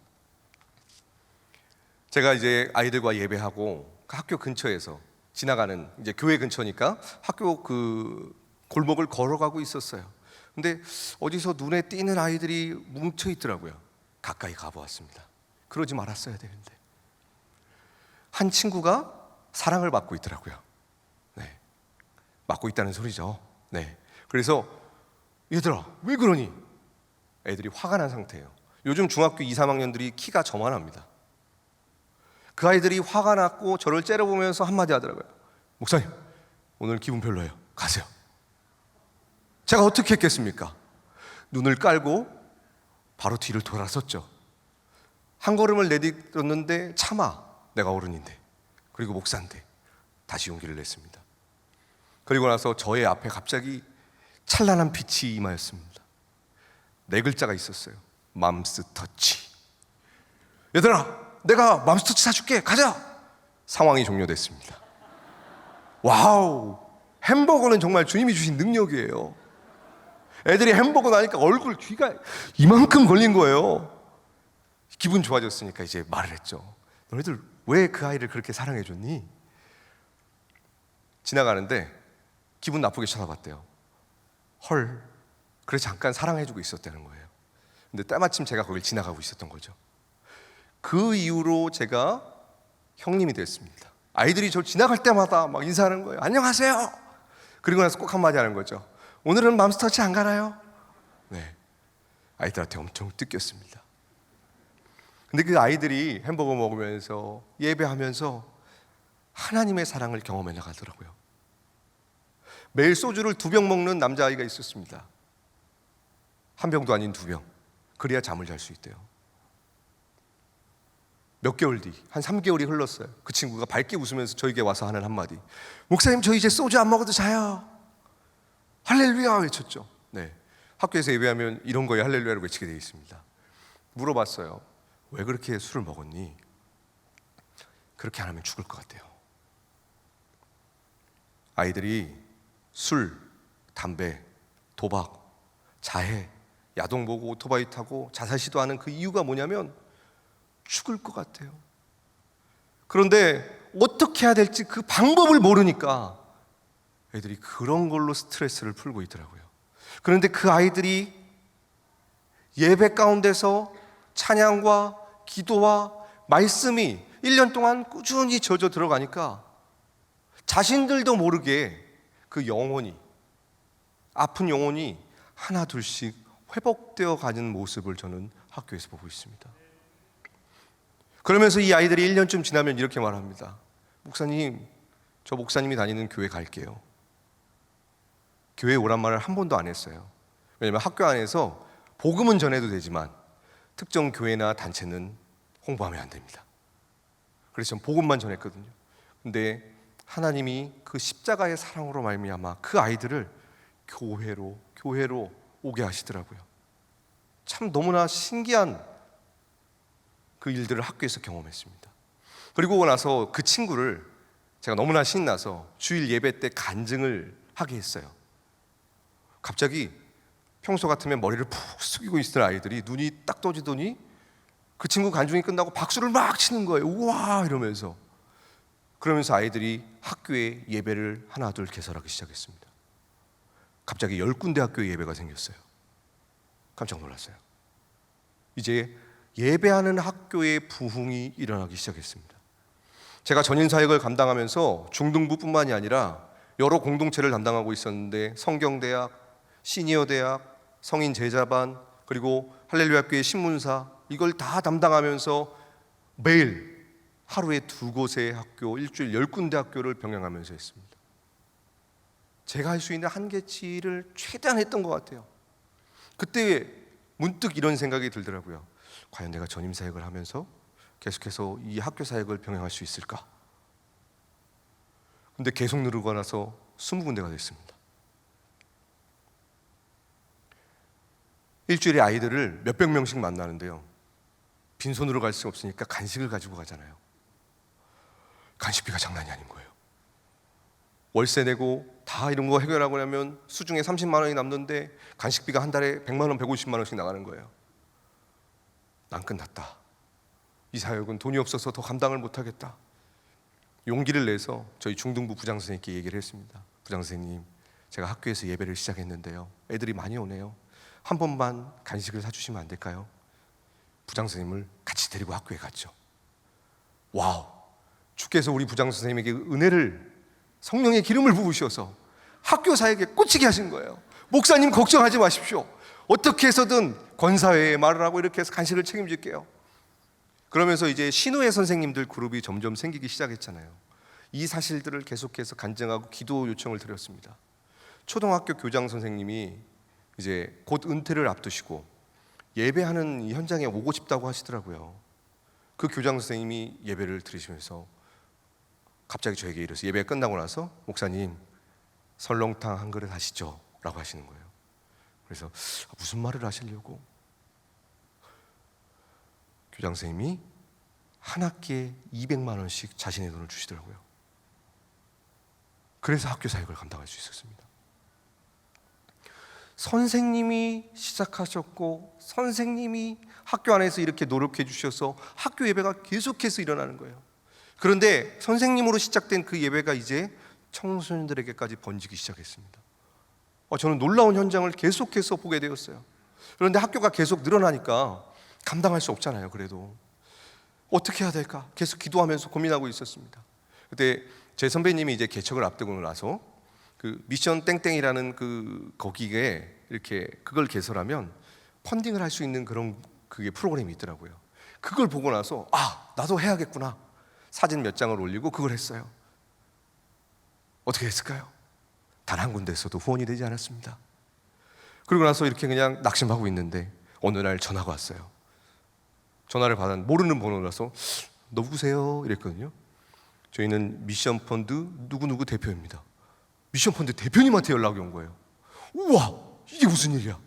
제가 이제 아이들과 예배하고 그 학교 근처에서 지나가는, 이제 교회 근처니까 학교 그 골목을 걸어가고 있었어요. 근데 어디서 눈에 띄는 아이들이 뭉쳐 있더라고요. 가까이 가보았습니다. 그러지 말았어야 되는데. 한 친구가 사랑을 받고 있더라고요. 네, 맡고 있다는 소리죠. 네, 그래서 얘들아 왜 그러니? 애들이 화가 난 상태예요. 요즘 중학교 2, 3학년들이 키가 저만합니다. 그 아이들이 화가 났고 저를 째려보면서 한마디 하더라고요. 목사님, 오늘 기분 별로예요. 가세요. 제가 어떻게 했겠습니까? 눈을 깔고 바로 뒤를 돌아섰죠. 한 걸음을 내딛었는데 참아, 내가 어른인데, 그리고 목사인데 다시 용기를 냈습니다. 그리고 나서 저의 앞에 갑자기 찬란한 빛이 임하였습니다. 4글자가 있었어요. 맘스터치. 얘들아, 내가 맘스터치 사줄게. 가자. 상황이 종료됐습니다. 와우, 햄버거는 정말 주님이 주신 능력이에요. 애들이 햄버거 나니까 얼굴 귀가 이만큼 걸린 거예요. 기분 좋아졌으니까 이제 말을 했죠. 너희들 왜 그 아이를 그렇게 사랑해 줬니? 지나가는데 기분 나쁘게 쳐다봤대요. 헐, 그래 잠깐 사랑해주고 있었다는 거예요. 근데 때마침 제가 거길 지나가고 있었던 거죠. 그 이후로 제가 형님이 됐습니다. 아이들이 저 지나갈 때마다 막 인사하는 거예요. 안녕하세요. 그리고 나서 꼭 한마디 하는 거죠. 오늘은 맘스터치 안 가나요? 네, 아이들한테 엄청 뜯겼습니다. 근데 그 아이들이 햄버거 먹으면서 예배하면서 하나님의 사랑을 경험해 나가더라고요. 매일 소주를 2병 먹는 남자아이가 있었습니다. 1병도 아닌 2병. 그래야 잠을 잘 수 있대요. 몇 개월 뒤, 한 3개월이 흘렀어요. 그 친구가 밝게 웃으면서 저에게 와서 하는 한마디. 목사님, 저 이제 소주 안 먹어도 자요. 할렐루야 외쳤죠. 네, 학교에서 예배하면 이런 거에 할렐루야를 외치게 되어 있습니다. 물어봤어요. 왜 그렇게 술을 먹었니? 그렇게 안 하면 죽을 것 같대요. 아이들이 술, 담배, 도박, 자해, 야동 보고 오토바이 타고 자살 시도하는 그 이유가 뭐냐면 죽을 것 같아요. 그런데 어떻게 해야 될지 그 방법을 모르니까 애들이 그런 걸로 스트레스를 풀고 있더라고요. 그런데 그 아이들이 예배 가운데서 찬양과 기도와 말씀이 1년 동안 꾸준히 젖어 들어가니까 자신들도 모르게 그 영혼이, 아픈 영혼이 하나 둘씩 회복되어 가는 모습을 저는 학교에서 보고 있습니다. 그러면서 이 아이들이 1년쯤 지나면 이렇게 말합니다. 목사님, 저 목사님이 다니는 교회 갈게요. 교회에 오란 말을 한 번도 안 했어요. 왜냐하면 학교 안에서 복음은 전해도 되지만 특정 교회나 단체는 홍보하면 안 됩니다. 그래서 전 복음만 전했거든요. 근데 하나님이 그 십자가의 사랑으로 말미암아 그 아이들을 교회로 오게 하시더라고요. 참 너무나 신기한 그 일들을 학교에서 경험했습니다. 그리고 나서 그 친구를 제가 너무나 신나서 주일 예배 때 간증을 하게 했어요. 갑자기 평소 같으면 머리를 푹 숙이고 있을 아이들이 눈이 딱 떠지더니 그 친구 간증이 끝나고 박수를 막 치는 거예요. 우와 이러면서. 그러면서 아이들이 학교에 예배를 하나 둘 개설하기 시작했습니다. 갑자기 10군데 학교에 예배가 생겼어요. 깜짝 놀랐어요. 이제 예배하는 학교의 부흥이 일어나기 시작했습니다. 제가 전인사역을 감당하면서 중등부뿐만이 아니라 여러 공동체를 담당하고 있었는데 성경대학, 시니어대학, 성인 제자반, 그리고 할렐루야 교회 신문사 이걸 다 담당하면서 매일 하루에 2곳의 학교, 일주일 10군데 학교를 병행하면서 했습니다. 제가 할 수 있는 한계치를 최대한 했던 것 같아요. 그때 문득 이런 생각이 들더라고요. 과연 내가 전임 사역을 하면서 계속해서 이 학교 사역을 병행할 수 있을까? 근데 계속 누르고 나서 20군데가 됐습니다. 일주일에 아이들을 몇백 명씩 만나는데요. 빈손으로 갈 수 없으니까 간식을 가지고 가잖아요. 간식비가 장난이 아닌 거예요. 월세 내고 다 이런 거 해결하고 나면 수중에 30만 원이 남는데 간식비가 한 달에 100만 원, 150만 원씩 나가는 거예요. 난 끝났다. 이 사역은 돈이 없어서 더 감당을 못하겠다. 용기를 내서 저희 중등부 부장선생님께 얘기를 했습니다. 부장선생님, 제가 학교에서 예배를 시작했는데요. 애들이 많이 오네요. 한 번만 간식을 사주시면 안 될까요? 부장선생님을 같이 데리고 학교에 갔죠. 와우! 주께서 우리 부장선생님에게 은혜를, 성령의 기름을 부으셔서 학교 사역에 꽂히게 하신 거예요. 목사님 걱정하지 마십시오. 어떻게 해서든 권사회에 말을 하고 이렇게 해서 간식을 책임질게요. 그러면서 이제 신우회 선생님들 그룹이 점점 생기기 시작했잖아요. 이 사실들을 계속해서 간증하고 기도 요청을 드렸습니다. 초등학교 교장 선생님이 이제 곧 은퇴를 앞두시고 예배하는 이 현장에 오고 싶다고 하시더라고요. 그 교장 선생님이 예배를 들으시면서 갑자기 저에게 이랬어요. 예배가 끝나고 나서 목사님 설렁탕 한 그릇 하시죠? 라고 하시는 거예요. 그래서 무슨 말을 하시려고? 교장 선생님이 한 학기에 200만 원씩 자신의 돈을 주시더라고요. 그래서 학교 사역을 감당할 수 있었습니다. 선생님이 시작하셨고 선생님이 학교 안에서 이렇게 노력해 주셔서 학교 예배가 계속해서 일어나는 거예요. 그런데 선생님으로 시작된 그 예배가 이제 청소년들에게까지 번지기 시작했습니다. 저는 놀라운 현장을 계속해서 보게 되었어요. 그런데 학교가 계속 늘어나니까 감당할 수 없잖아요. 그래도 어떻게 해야 될까 계속 기도하면서 고민하고 있었습니다. 그때 제 선배님이 이제 개척을 앞두고 나서 그 미션 땡땡이라는 거기에 이렇게 그걸 개설하면 펀딩을 할 수 있는 그런 그게 프로그램이 있더라고요. 그걸 보고 나서 나도 해야겠구나. 사진 몇 장을 올리고 그걸 했어요. 어떻게 했을까요? 단 한 군데에서도 후원이 되지 않았습니다. 그리고 나서 이렇게 그냥 낙심하고 있는데 어느 날 전화가 왔어요. 전화를 받았는데 모르는 번호라서 누구세요? 이랬거든요. 저희는 미션 펀드 누구누구 대표입니다. 미션 펀드 대표님한테 연락이 온 거예요. 우와, 이게 무슨 일이야?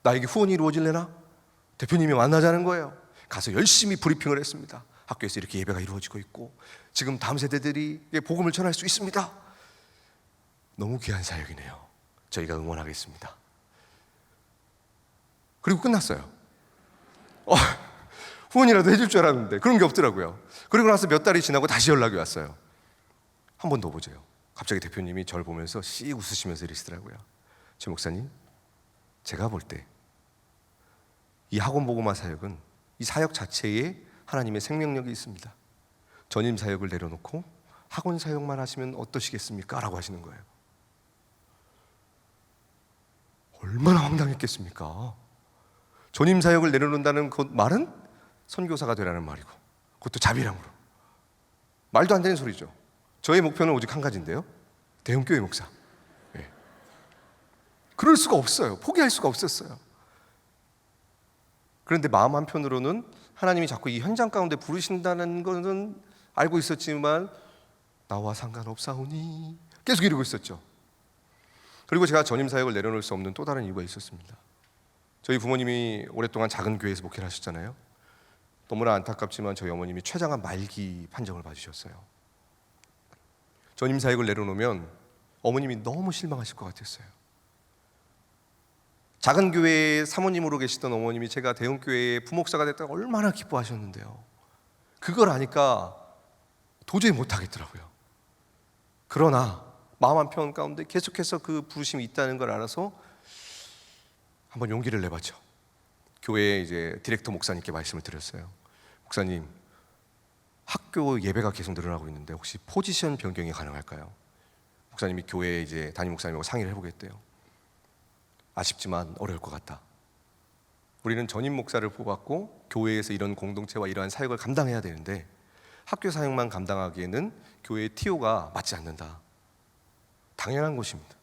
나에게 후원이 이루어질래나? 대표님이 만나자는 거예요. 가서 열심히 브리핑을 했습니다. 학교에서 이렇게 예배가 이루어지고 있고 지금 다음 세대들이 복음을 전할 수 있습니다. 너무 귀한 사역이네요. 저희가 응원하겠습니다. 그리고 끝났어요. 후원이라도 해줄 줄 알았는데 그런 게 없더라고요. 그리고 나서 몇 달이 지나고 다시 연락이 왔어요. 한 번 더 보세요. 갑자기 대표님이 저를 보면서 씩 웃으시면서 이러시더라고요. 최 목사님, 제가 볼 때 이 학원 복음화 사역은 이 사역 자체에 하나님의 생명력이 있습니다. 전임 사역을 내려놓고 학원 사역만 하시면 어떠시겠습니까? 라고 하시는 거예요. 얼마나 황당했겠습니까? 전임 사역을 내려놓는다는 그 말은 선교사가 되라는 말이고 그것도 자비랑으로. 말도 안 되는 소리죠. 저의 목표는 오직 한 가지인데요. 대형교회 목사. 네. 그럴 수가 없어요. 포기할 수가 없었어요. 그런데 마음 한편으로는 하나님이 자꾸 이 현장 가운데 부르신다는 것은 알고 있었지만 나와 상관없사오니 계속 이러고 있었죠. 그리고 제가 전임 사역을 내려놓을 수 없는 또 다른 이유가 있었습니다. 저희 부모님이 오랫동안 작은 교회에서 목회를 하셨잖아요. 너무나 안타깝지만 저희 어머님이 췌장암 말기 판정을 받으셨어요. 전임 사역을 내려놓으면 어머님이 너무 실망하실 것 같았어요. 작은 교회에 사모님으로 계시던 어머님이 제가 대형 교회의 부목사가 됐다고 얼마나 기뻐하셨는데요. 그걸 아니까 도저히 못하겠더라고요. 그러나 마음 한편 가운데 계속해서 그 부르심이 있다는 걸 알아서 한번 용기를 내봤죠. 교회에 이제 디렉터 목사님께 말씀을 드렸어요. 목사님, 학교 예배가 계속 늘어나고 있는데 혹시 포지션 변경이 가능할까요? 목사님이 교회에 이제 담임 목사님하고 상의를 해보겠대요. 아쉽지만 어려울 것 같다. 우리는 전임 목사를 뽑았고 교회에서 이런 공동체와 이러한 사역을 감당해야 되는데 학교 사역만 감당하기에는 교회의 TO가 맞지 않는다. 당연한 것입니다.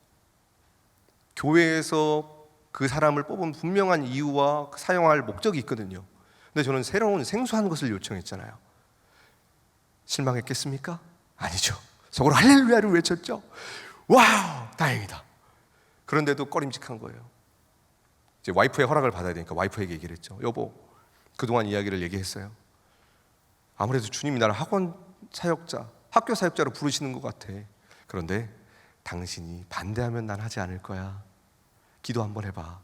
교회에서 그 사람을 뽑은 분명한 이유와 사용할 목적이 있거든요. 근데 저는 새로운 생소한 것을 요청했잖아요. 실망했겠습니까? 아니죠. 속으로 할렐루야를 외쳤죠. 와우, 다행이다. 그런데도 꺼림직한 거예요. 이제 와이프의 허락을 받아야 되니까 와이프에게 얘기를 했죠. 여보, 그동안 이야기를 얘기했어요. 아무래도 주님이 나를 학원 사역자, 학교 사역자로 부르시는 것 같아. 그런데 당신이 반대하면 난 하지 않을 거야. 기도 한번 해봐.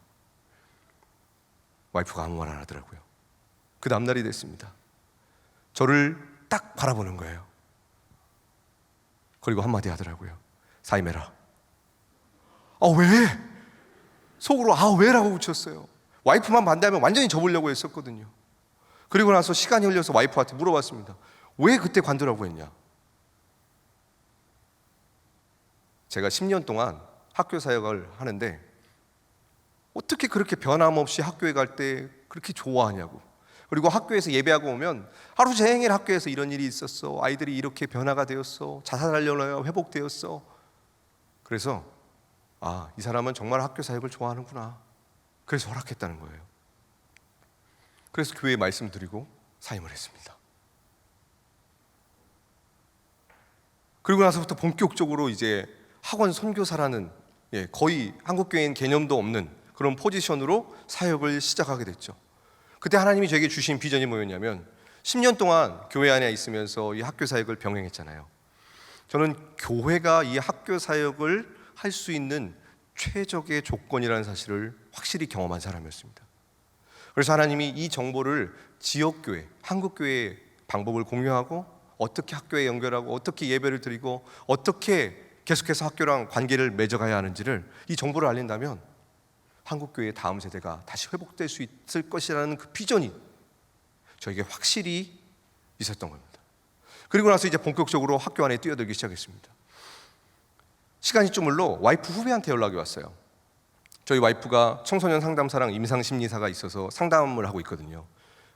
와이프가 아무 말 안 하더라고요. 그 다음날이 됐습니다. 저를 딱 바라보는 거예요. 그리고 한마디 하더라고요. 사임해라. 왜? 속으로 왜라고 붙였어요. 와이프만 반대하면 완전히 접으려고 했었거든요. 그리고 나서 시간이 흘려서 와이프한테 물어봤습니다. 왜 그때 관두라고 했냐? 제가 10년 동안 학교 사역을 하는데 어떻게 그렇게 변함없이 학교에 갈 때 그렇게 좋아하냐고. 그리고 학교에서 예배하고 오면 하루 종일 학교에서 이런 일이 있었어. 아이들이 이렇게 변화가 되었어. 자살하려고 회복되었어. 그래서 이 사람은 정말 학교 사역을 좋아하는구나. 그래서 허락했다는 거예요. 그래서 교회에 말씀드리고 사임을 했습니다. 그리고 나서부터 본격적으로 이제 학원 선교사라는 거의 한국교회인 개념도 없는 그런 포지션으로 사역을 시작하게 됐죠. 그때 하나님이 저에게 주신 비전이 뭐였냐면 10년 동안 교회 안에 있으면서 이 학교 사역을 병행했잖아요. 저는 교회가 이 학교 사역을 할 수 있는 최적의 조건이라는 사실을 확실히 경험한 사람이었습니다. 그래서 하나님이 이 정보를 지역교회, 한국교회의 방법을 공유하고 어떻게 학교에 연결하고 어떻게 예배를 드리고 어떻게 계속해서 학교랑 관계를 맺어가야 하는지를 이 정보를 알린다면 한국교회의 다음 세대가 다시 회복될 수 있을 것이라는 그 비전이 저에게 확실히 있었던 겁니다. 그리고 나서 이제 본격적으로 학교 안에 뛰어들기 시작했습니다. 시간이 좀 흘러 와이프 후배한테 연락이 왔어요. 저희 와이프가 청소년 상담사랑 임상심리사가 있어서 상담을 하고 있거든요.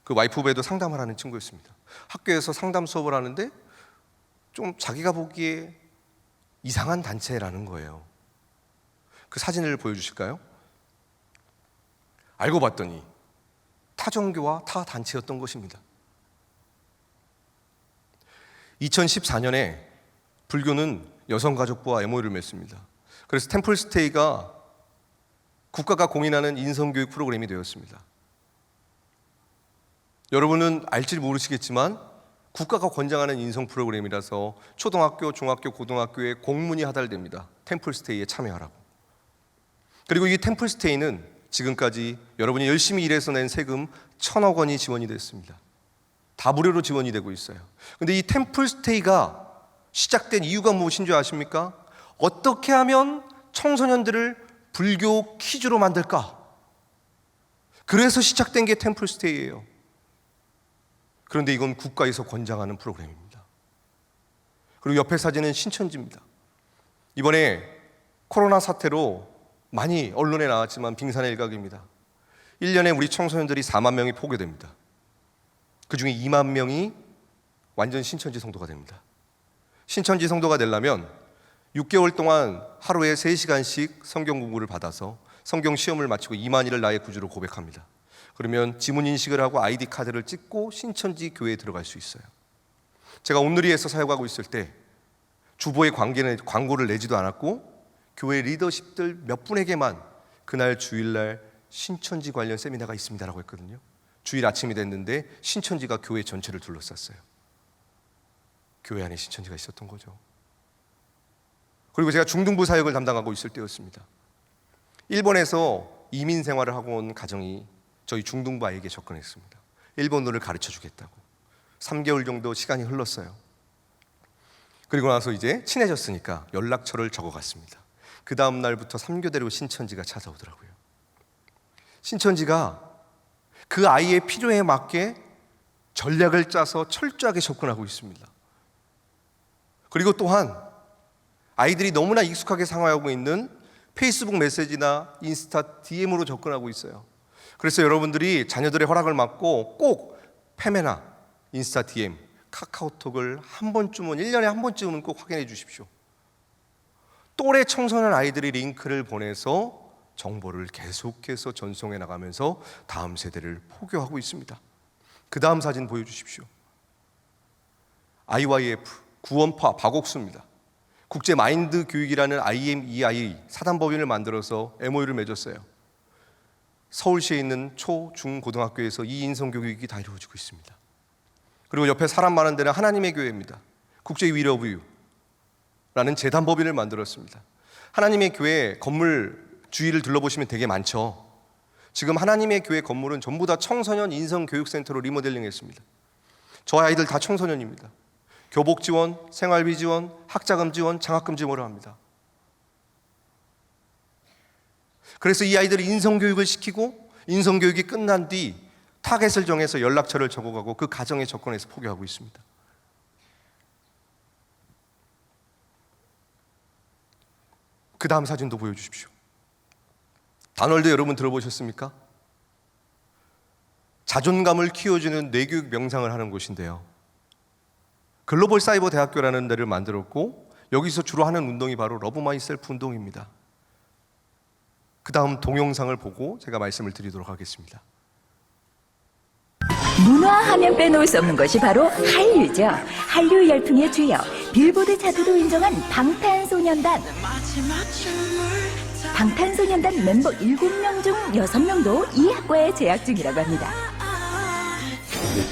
그 와이프 후배도 상담을 하는 친구였습니다. 학교에서 상담 수업을 하는데 좀 자기가 보기에 이상한 단체라는 거예요. 그 사진을 보여주실까요? 알고 봤더니 타종교와 타 단체였던 것입니다. 2014년에 불교는 여성가족부와 MOU를 맺습니다. 그래서 템플스테이가 국가가 공인하는 인성교육 프로그램이 되었습니다. 여러분은 알지 모르시겠지만 국가가 권장하는 인성 프로그램이라서 초등학교, 중학교, 고등학교에 공문이 하달됩니다. 템플스테이에 참여하라고. 그리고 이 템플스테이는 지금까지 여러분이 열심히 일해서 낸 세금 1,000억 원이 지원이 됐습니다. 다 무료로 지원이 되고 있어요. 근데 이 템플스테이가 시작된 이유가 무엇인 줄 아십니까? 어떻게 하면 청소년들을 불교 퀴즈로 만들까? 그래서 시작된 게 템플스테이예요. 그런데 이건 국가에서 권장하는 프로그램입니다. 그리고 옆에 사진은 신천지입니다. 이번에 코로나 사태로 많이 언론에 나왔지만 빙산의 일각입니다. 1년에 우리 청소년들이 4만 명이 포교됩니다. 그 중에 2만 명이 완전 신천지 성도가 됩니다. 신천지 성도가 되려면 6개월 동안 하루에 3시간씩 성경 공부를 받아서 성경 시험을 마치고 이만희를 나의 구주로 고백합니다. 그러면 지문 인식을 하고 아이디 카드를 찍고 신천지 교회에 들어갈 수 있어요. 제가 온누리에서 사역하고 있을 때 주보에 광고를 내지도 않았고 교회 리더십들 몇 분에게만 그날 주일날 신천지 관련 세미나가 있습니다라고 했거든요. 주일 아침이 됐는데 신천지가 교회 전체를 둘러쌌어요. 교회 안에 신천지가 있었던 거죠. 그리고 제가 중등부 사역을 담당하고 있을 때였습니다. 일본에서 이민 생활을 하고 온 가정이 저희 중등부 아이에게 접근했습니다. 일본어를 가르쳐 주겠다고. 3개월 정도 시간이 흘렀어요. 그리고 나서 이제 친해졌으니까 연락처를 적어갔습니다. 그 다음 날부터 3교대로 신천지가 찾아오더라고요. 신천지가 그 아이의 필요에 맞게 전략을 짜서 철저하게 접근하고 있습니다. 그리고 또한 아이들이 너무나 익숙하게 사용하고 있는 페이스북 메시지나 인스타 DM으로 접근하고 있어요. 그래서 여러분들이 자녀들의 허락을 받고 꼭 페메나 인스타 DM, 카카오톡을 한 번쯤은 1년에 한 번쯤은 꼭 확인해 주십시오. 또래 청소년 아이들이 링크를 보내서 정보를 계속해서 전송해 나가면서 다음 세대를 포교하고 있습니다. 그 다음 사진 보여주십시오. IYF 구원파 박옥수입니다. 국제 마인드 교육이라는 IMEI 사단법인을 만들어서 MOU를 맺었어요. 서울시에 있는 초, 중, 고등학교에서 이 인성 교육이 다 이루어지고 있습니다. 그리고 옆에 사람 많은 데는 하나님의 교회입니다. 국제 위러브유라는 재단법인을 만들었습니다. 하나님의 교회 건물 주위를 둘러보시면 되게 많죠. 지금 하나님의 교회 건물은 전부 다 청소년 인성교육센터로 리모델링 했습니다. 저 아이들 다 청소년입니다. 교복 지원, 생활비 지원, 학자금 지원, 장학금 지원을 합니다. 그래서 이 아이들이 인성교육을 시키고 인성교육이 끝난 뒤 타겟을 정해서 연락처를 적어가고 그 가정에 접근해서 포교하고 있습니다. 그 다음 사진도 보여주십시오. 다널드 여러분 들어보셨습니까? 자존감을 키워주는 뇌교육 명상을 하는 곳인데요. 글로벌 사이버 대학교라는 데를 만들었고 여기서 주로 하는 운동이 바로 러브 마이셀프 운동입니다. 그 다음 동영상을 보고 제가 말씀을 드리도록 하겠습니다. 문화하면 빼놓을 수 없는 것이 바로 한류죠. 한류 열풍의 주역, 빌보드 차트도 인정한 방탄소년단. 방탄소년단 멤버 7명 중 6명도 이 학과에 재학 중이라고 합니다.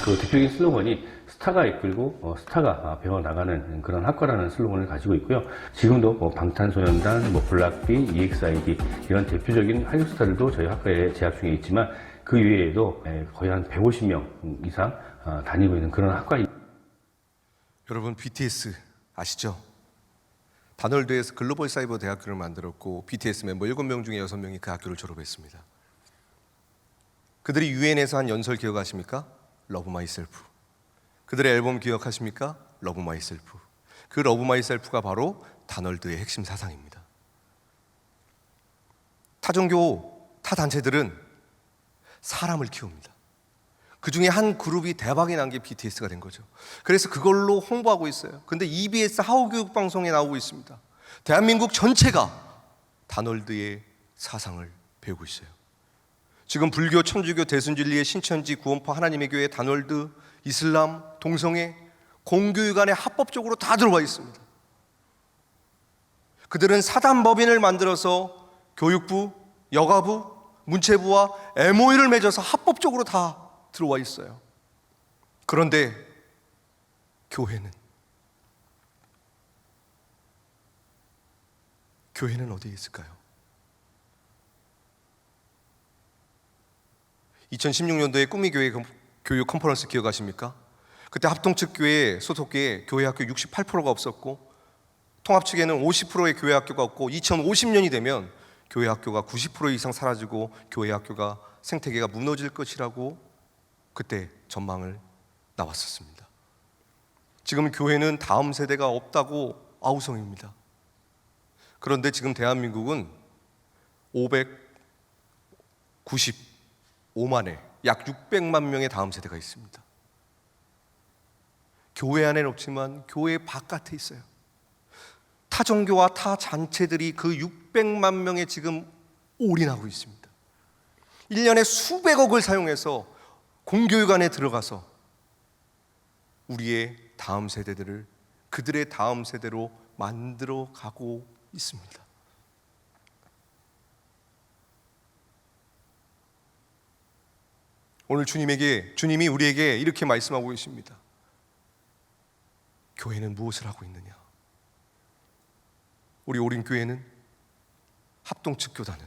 그 대표적인 슬로건이 스타가 이끌고 스타가 배워나가는 그런 학과라는 슬로건을 가지고 있고요. 지금도 방탄소년단, 블락비, EXID 이런 대표적인 한류 스타들도 저희 학과에 재학 중에 있지만 그 외에도 거의 한 150명 이상 다니고 있는 그런 학과입니다. 여러분 BTS 아시죠? 다널드에서 글로벌 사이버 대학교를 만들었고 BTS 멤버 7명 중에 6명이 그 학교를 졸업했습니다. 그들이 유엔에서 한 연설 기억하십니까? 러브 마이셀프. 그들의 앨범 기억하십니까? 러브 마이셀프. 그 러브 마이셀프가 바로 다널드의 핵심 사상입니다. 타종교, 타 단체들은 사람을 키웁니다. 그 중에 한 그룹이 대박이 난 게 BTS가 된 거죠. 그래서 그걸로 홍보하고 있어요. 근데 EBS 하우교육 방송에 나오고 있습니다. 대한민국 전체가 다널드의 사상을 배우고 있어요. 지금 불교, 천주교, 대순진리의 신천지, 구원파, 하나님의 교회, 다널드, 이슬람, 동성애, 공교육 안에 합법적으로 다 들어와 있습니다. 그들은 사단법인을 만들어서 교육부, 여가부, 문체부와 MOU를 맺어서 합법적으로 다 들어와 있어요. 그런데 교회는 어디에 있을까요? 2016년도에 꿈이교회 교육 컨퍼런스 기억하십니까? 그때 합동 측 교회 소속교회 교회 학교 68%가 없었고 통합 측에는 50%의 교회 학교가 없고 2050년이 되면 교회 학교가 90% 이상 사라지고 교회 학교가 생태계가 무너질 것이라고 그때 전망을 나왔었습니다. 지금 교회는 다음 세대가 없다고 아우성입니다. 그런데 지금 대한민국은 595만에 약 600만 명의 다음 세대가 있습니다. 교회 안에는 없지만 교회 바깥에 있어요. 타 종교와 타 잔체들이 그 600만 명에 지금 올인하고 있습니다. 1년에 수백억을 사용해서 공교육 안에 들어가서 우리의 다음 세대들을 그들의 다음 세대로 만들어 가고 있습니다. 오늘 주님이 우리에게 이렇게 말씀하고 계십니다. 교회는 무엇을 하고 있느냐? 우리 오림교회는 합동측 교단은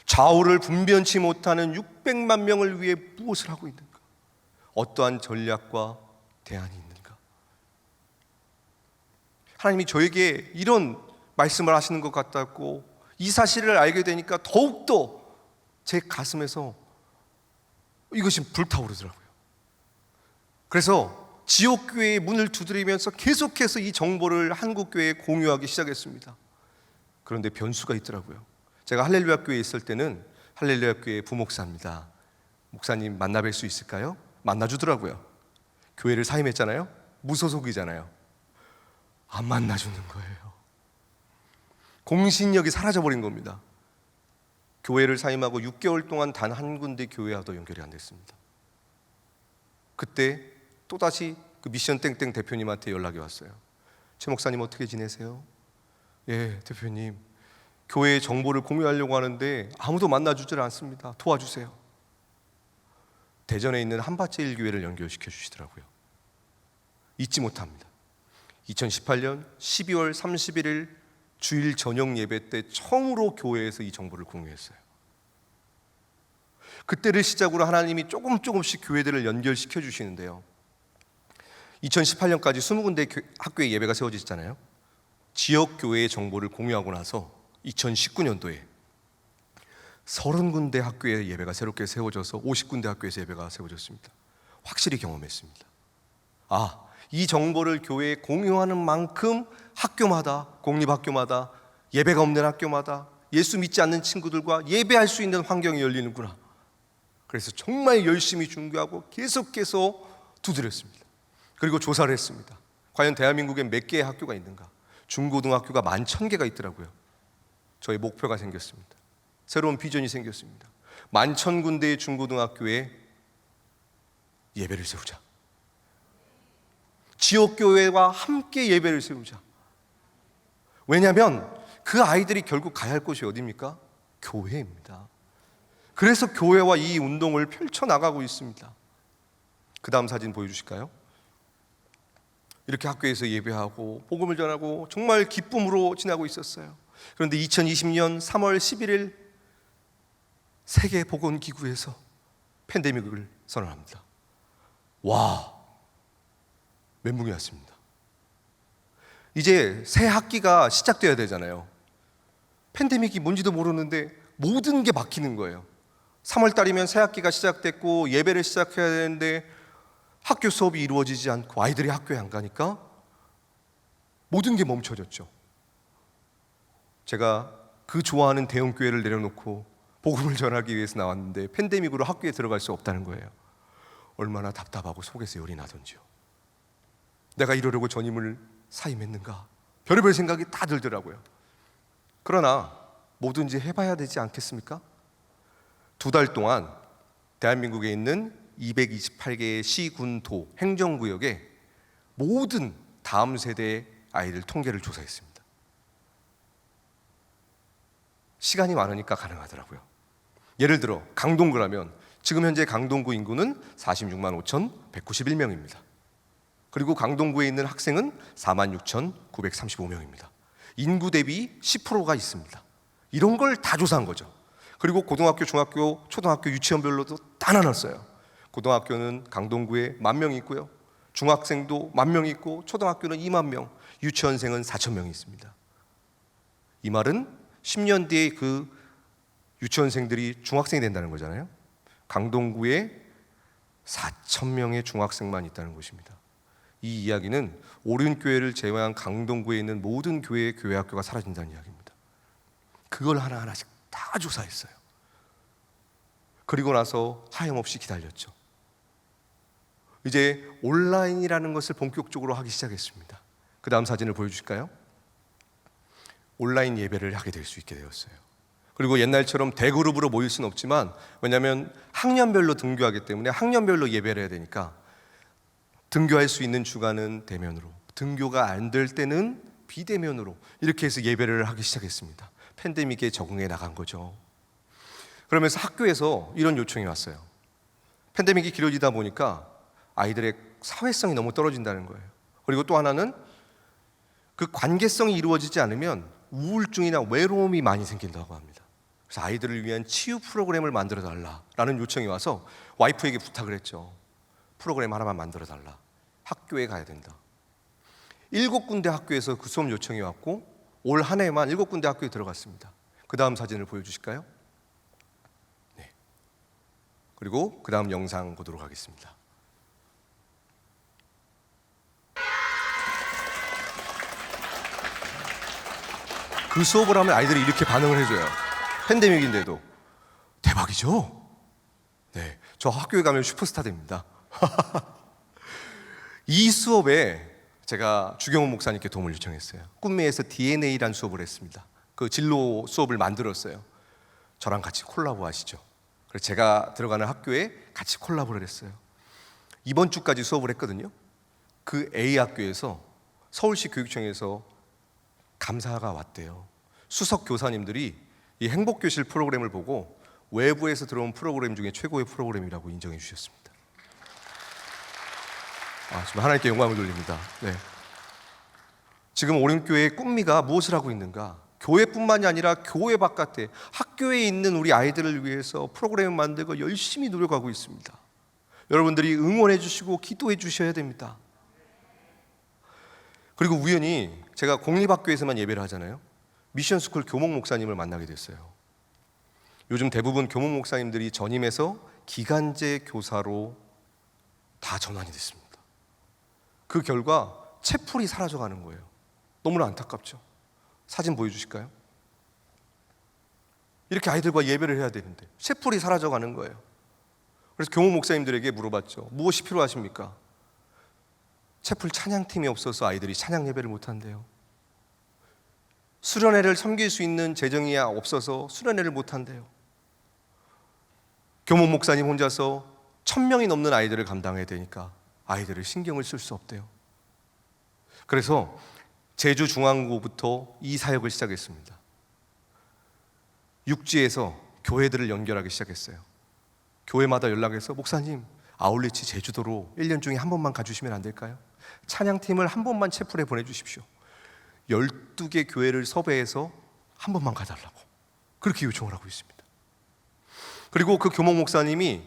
좌우를 분변치 못하는 600만 명을 위해 무엇을 하고 있는가? 어떠한 전략과 대안이 있는가? 하나님이 저에게 이런 말씀을 하시는 것 같았고 이 사실을 알게 되니까 더욱더 제 가슴에서 이것이 불타오르더라고요. 그래서 지역교회의 문을 두드리면서 계속해서 이 정보를 한국교회에 공유하기 시작했습니다. 그런데 변수가 있더라고요. 제가 할렐루야 교회에 있을 때는 할렐루야 교회 부목사입니다. 목사님 만나뵐 수 있을까요? 만나주더라고요. 교회를 사임했잖아요. 무소속이잖아요. 안 만나주는 거예요. 공신력이 사라져버린 겁니다. 교회를 사임하고 6개월 동안 단 한 군데 교회와도 연결이 안 됐습니다. 그때 또다시 그 미션 땡땡 대표님한테 연락이 왔어요. 최 목사님 어떻게 지내세요? 예, 대표님 교회의 정보를 공유하려고 하는데 아무도 만나주질 않습니다. 도와주세요. 대전에 있는 한밭제일교회를 연결시켜 주시더라고요. 잊지 못합니다. 2018년 12월 31일 주일 저녁 예배 때 처음으로 교회에서 이 정보를 공유했어요. 그때를 시작으로 하나님이 조금씩 교회들을 연결시켜 주시는데요. 2018년까지 20군데 학교에 예배가 세워지잖아요. 지역교회의 정보를 공유하고 나서 2019년도에 30군데 학교에 예배가 새롭게 세워져서 50군데 학교에서 예배가 세워졌습니다. 확실히 경험했습니다. 이 정보를 교회에 공유하는 만큼 학교마다, 공립학교마다, 예배가 없는 학교마다 예수 믿지 않는 친구들과 예배할 수 있는 환경이 열리는구나. 그래서 정말 열심히 준비하고 계속해서 두드렸습니다. 그리고 조사를 했습니다. 과연 대한민국에 몇 개의 학교가 있는가? 중고등학교가 11,000개가 있더라고요. 저희 목표가 생겼습니다. 새로운 비전이 생겼습니다. 11,000군데의 중고등학교에 예배를 세우자. 지역교회와 함께 예배를 세우자. 왜냐하면 그 아이들이 결국 가야 할 곳이 어디입니까? 교회입니다. 그래서 교회와 이 운동을 펼쳐나가고 있습니다. 그 다음 사진 보여주실까요? 이렇게 학교에서 예배하고 복음을 전하고 정말 기쁨으로 지나고 있었어요. 그런데 2020년 3월 11일 세계보건기구에서 팬데믹을 선언합니다. 와, 멘붕이 왔습니다. 이제 새 학기가 시작돼야 되잖아요. 팬데믹이 뭔지도 모르는데 모든 게 막히는 거예요. 3월 달이면 새 학기가 시작됐고 예배를 시작해야 되는데 학교 수업이 이루어지지 않고 아이들이 학교에 안 가니까 모든 게 멈춰졌죠. 제가 그 좋아하는 대형교회를 내려놓고 복음을 전하기 위해서 나왔는데 팬데믹으로 학교에 들어갈 수 없다는 거예요. 얼마나 답답하고 속에서 열이 나던지요. 내가 이러려고 전임을 사임했는가? 별의별 생각이 다 들더라고요. 그러나 뭐든지 해봐야 되지 않겠습니까? 2달 동안 대한민국에 있는 228개의 시, 군, 도, 행정구역에 모든 다음 세대의 아이들 통계를 조사했습니다. 시간이 많으니까 가능하더라고요. 예를 들어 강동구라면 지금 현재 강동구 인구는 46만 5,191명입니다. 그리고 강동구에 있는 학생은 46,935명입니다. 인구 대비 10%가 있습니다. 이런 걸 다 조사한 거죠. 그리고 고등학교, 중학교, 초등학교, 유치원별로도 다 나눴어요. 고등학교는 강동구에 10,000명이 있고요. 중학생도 10,000명이 있고 초등학교는 20,000명, 유치원생은 4,000명이 있습니다. 이 말은 10년 뒤에 그 유치원생들이 중학생이 된다는 거잖아요. 강동구에 4,000명의 중학생만 있다는 것입니다. 이 이야기는 오륜교회를 제외한 강동구에 있는 모든 교회의 교회학교가 사라진다는 이야기입니다. 그걸 하나하나씩 다 조사했어요. 그리고 나서 하염없이 기다렸죠. 이제 온라인이라는 것을 본격적으로 하기 시작했습니다. 그 다음 사진을 보여주실까요? 온라인 예배를 하게 될 수 있게 되었어요. 그리고 옛날처럼 대그룹으로 모일 수는 없지만, 왜냐하면 학년별로 등교하기 때문에 학년별로 예배를 해야 되니까 등교할 수 있는 주간은 대면으로, 등교가 안 될 때는 비대면으로 이렇게 해서 예배를 하기 시작했습니다. 팬데믹에 적응해 나간 거죠. 그러면서 학교에서 이런 요청이 왔어요. 팬데믹이 길어지다 보니까 아이들의 사회성이 너무 떨어진다는 거예요. 그리고 또 하나는 그 관계성이 이루어지지 않으면 우울증이나 외로움이 많이 생긴다고 합니다. 그래서 아이들을 위한 치유 프로그램을 만들어 달라라는 요청이 와서 와이프에게 부탁을 했죠. 프로그램 하나만 만들어 달라. 학교에 가야 된다. 7군데 학교에서 그 수업 요청이 왔고 올 한 해만 7군데 학교에 들어갔습니다. 그 다음 사진을 보여주실까요? 네. 그리고 그 다음 영상 보도록 하겠습니다. 그 수업을 하면 아이들이 이렇게 반응을 해줘요. 팬데믹인데도. 대박이죠? 네, 저 학교에 가면 슈퍼스타 됩니다. 이 수업에 제가 주경훈 목사님께 도움을 요청했어요. 꿈미에서 DNA라는 수업을 했습니다. 그 진로 수업을 만들었어요. 저랑 같이 콜라보 하시죠. 그래서 제가 들어가는 학교에 같이 콜라보를 했어요. 이번 주까지 수업을 했거든요. 그 A 학교에서 서울시 교육청에서 감사가 왔대요. 수석 교사님들이 이 행복교실 프로그램을 보고 외부에서 들어온 프로그램 중에 최고의 프로그램이라고 인정해 주셨습니다. 지금 하나님께 영광을 돌립니다. 네. 지금 오륜교회의 꿈미가 무엇을 하고 있는가? 교회뿐만이 아니라 교회 바깥에 학교에 있는 우리 아이들을 위해서 프로그램을 만들고 열심히 노력하고 있습니다. 여러분들이 응원해 주시고 기도해 주셔야 됩니다. 그리고 우연히 제가 공립학교에서만 예배를 하잖아요. 미션스쿨 교목 목사님을 만나게 됐어요. 요즘 대부분 교목 목사님들이 전임해서 기간제 교사로 다 전환이 됐습니다. 그 결과 채플이 사라져가는 거예요. 너무나 안타깝죠. 사진 보여주실까요? 이렇게 아이들과 예배를 해야 되는데 채플이 사라져가는 거예요. 그래서 교목 목사님들에게 물어봤죠. 무엇이 필요하십니까? 채플 찬양팀이 없어서 아이들이 찬양 예배를 못한대요. 수련회를 섬길 수 있는 재정이 없어서 수련회를 못한대요. 교목 목사님 혼자서 1,000명이 넘는 아이들을 감당해야 되니까 아이들을 신경을 쓸 수 없대요. 그래서 제주중앙고부터 이 사역을 시작했습니다. 육지에서 교회들을 연결하기 시작했어요. 교회마다 연락해서 목사님 아울리치 제주도로 1년 중에 한 번만 가주시면 안 될까요? 찬양팀을 한 번만 채플에 보내주십시오. 12개 교회를 섭외해서 한 번만 가달라고 그렇게 요청을 하고 있습니다. 그리고 그 교목 목사님이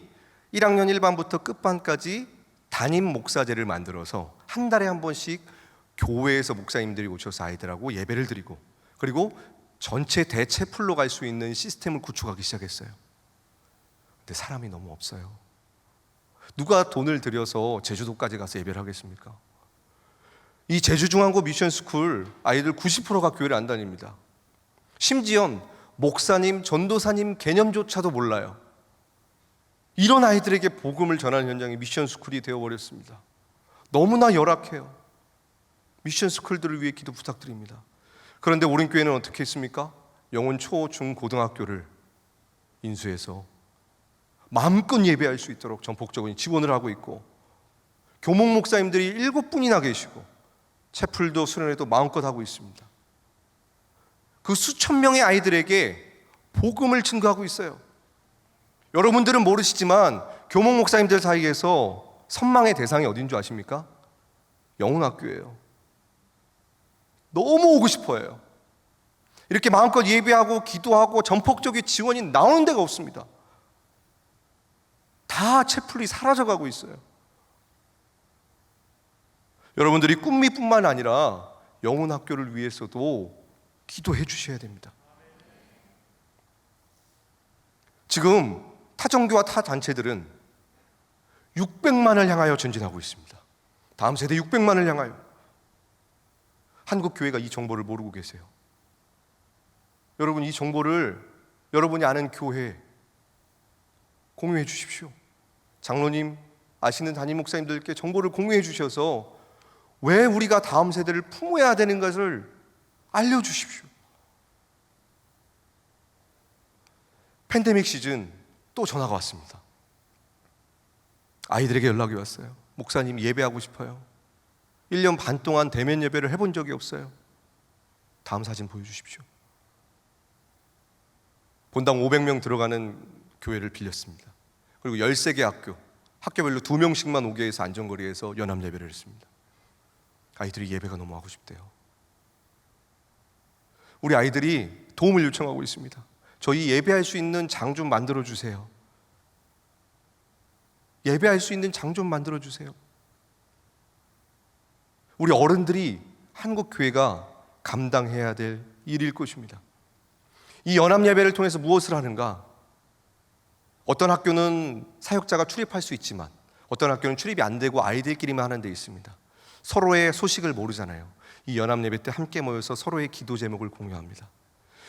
1학년 1반부터 끝반까지 담임 목사제를 만들어서 한 달에 한 번씩 교회에서 목사님들이 오셔서 아이들하고 예배를 드리고, 그리고 전체 대체풀로 갈 수 있는 시스템을 구축하기 시작했어요. 근데 사람이 너무 없어요. 누가 돈을 들여서 제주도까지 가서 예배를 하겠습니까? 이 제주중앙고 미션스쿨 아이들 90%가 교회를 안 다닙니다. 심지어 목사님, 전도사님 개념조차도 몰라요. 이런 아이들에게 복음을 전하는 현장이 미션스쿨이 되어버렸습니다. 너무나 열악해요. 미션스쿨들을 위해 기도 부탁드립니다. 그런데 우린 교회는 어떻게 했습니까? 영혼 초, 중, 고등학교를 인수해서 마음껏 예배할 수 있도록 전폭적인 지원을 하고 있고, 교목 목사님들이 7분이나 계시고 채플도 수련회도 마음껏 하고 있습니다. 그 수천 명의 아이들에게 복음을 증거하고 있어요. 여러분들은 모르시지만 교목 목사님들 사이에서 선망의 대상이 어딘 줄 아십니까? 영훈학교예요. 너무 오고 싶어요. 이렇게 마음껏 예배하고 기도하고 전폭적인 지원이 나오는 데가 없습니다. 다 채플이 사라져가고 있어요. 여러분들이 꿈미뿐만 아니라 영훈학교를 위해서도 기도해 주셔야 됩니다. 지금 타정교와 타 단체들은 600만을 향하여 전진하고 있습니다. 다음 세대 600만을 향하여. 한국교회가 이 정보를 모르고 계세요. 여러분, 이 정보를 여러분이 아는 교회 공유해 주십시오. 장로님, 아시는 담임 목사님들께 정보를 공유해 주셔서 왜 우리가 다음 세대를 품어야 되는 것을 알려주십시오. 팬데믹 시즌 또 전화가 왔습니다. 아이들에게 연락이 왔어요. 목사님, 예배하고 싶어요. 1년 반 동안 대면 예배를 해본 적이 없어요. 다음 사진 보여주십시오. 본당 500명 들어가는 교회를 빌렸습니다. 그리고 13개 학교별로 2명씩만 오게 해서 안전거리에서 연합 예배를 했습니다. 아이들이 예배가 너무 하고 싶대요. 우리 아이들이 도움을 요청하고 있습니다. 저희 예배할 수 있는 장 좀 만들어주세요. 예배할 수 있는 장 좀 만들어주세요. 우리 어른들이 한국교회가 감당해야 될 일일 것입니다. 이 연합 예배를 통해서 무엇을 하는가? 어떤 학교는 사역자가 출입할 수 있지만 어떤 학교는 출입이 안 되고 아이들끼리만 하는 데 있습니다. 서로의 소식을 모르잖아요. 이 연합 예배 때 함께 모여서 서로의 기도 제목을 공유합니다.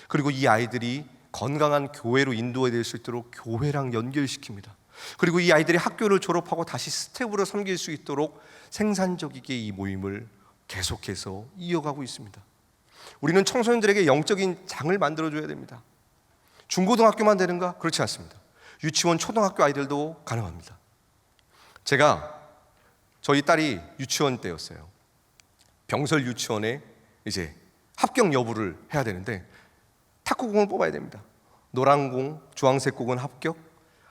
그리고 이 아이들이 건강한 교회로 인도될 수 있도록 교회랑 연결시킵니다. 그리고 이 아이들이 학교를 졸업하고 다시 스텝으로 섬길 수 있도록 생산적이게 이 모임을 계속해서 이어가고 있습니다. 우리는 청소년들에게 영적인 장을 만들어줘야 됩니다. 중고등학교만 되는가? 그렇지 않습니다. 유치원, 초등학교 아이들도 가능합니다. 저희 딸이 유치원 때였어요. 병설 유치원에 이제 합격 여부를 해야 되는데 탁구공을 뽑아야 됩니다. 노란 공, 주황색 공은 합격,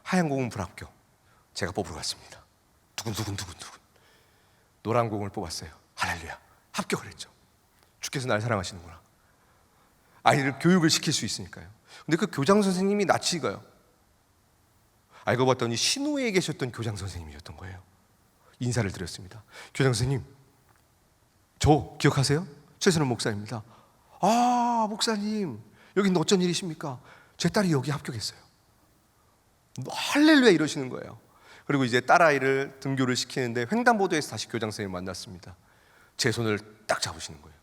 하얀 공은 불합격. 제가 뽑으러 갔습니다. 두근두근. 노란 공을 뽑았어요. 할렐루야, 합격을 했죠. 주께서 날 사랑하시는구나. 아이를 교육을 시킬 수 있으니까요. 근데 그 교장 선생님이 낯이 가요. 알고 봤더니 신우에 계셨던 교장 선생님이었던 거예요. 인사를 드렸습니다. 교장 선생님, 저 기억하세요? 최선원 목사입니다. 아, 목사님, 여긴 어쩐 일이십니까? 제 딸이 여기 합격했어요. 할렐루야 이러시는 거예요. 그리고 이제 딸아이를 등교를 시키는데 횡단보도에서 다시 교장 선생님을 만났습니다. 제 손을 딱 잡으시는 거예요.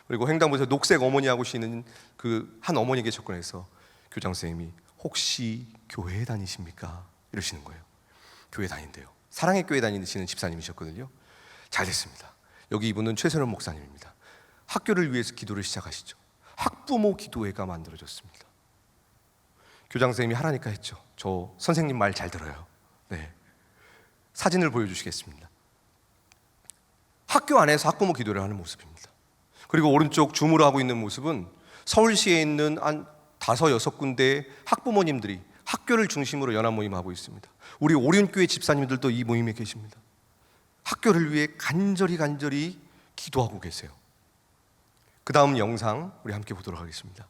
그리고 횡단보도에서 녹색 어머니하고 계시는 그 한 어머니에게 접근해서 교장 선생님이 혹시 교회에 다니십니까? 이러시는 거예요. 교회 다닌대요. 사랑의 교회 다니시는 집사님이셨거든요. 잘 됐습니다. 여기 이분은 최선원 목사님입니다. 학교를 위해서 기도를 시작하시죠. 학부모 기도회가 만들어졌습니다. 교장 선생님이 하라니까 했죠. 저 선생님 말 잘 들어요. 네. 사진을 보여주시겠습니다. 학교 안에서 학부모 기도를 하는 모습입니다. 그리고 오른쪽 줌으로 하고 있는 모습은 서울시에 있는 한 5, 6군데의 학부모님들이 학교를 중심으로 연합 모임하고 있습니다. 우리 오륜교회 집사님들도 이 모임에 계십니다. 학교를 위해 간절히 기도하고 계세요. 그 다음 영상 우리 함께 보도록 하겠습니다.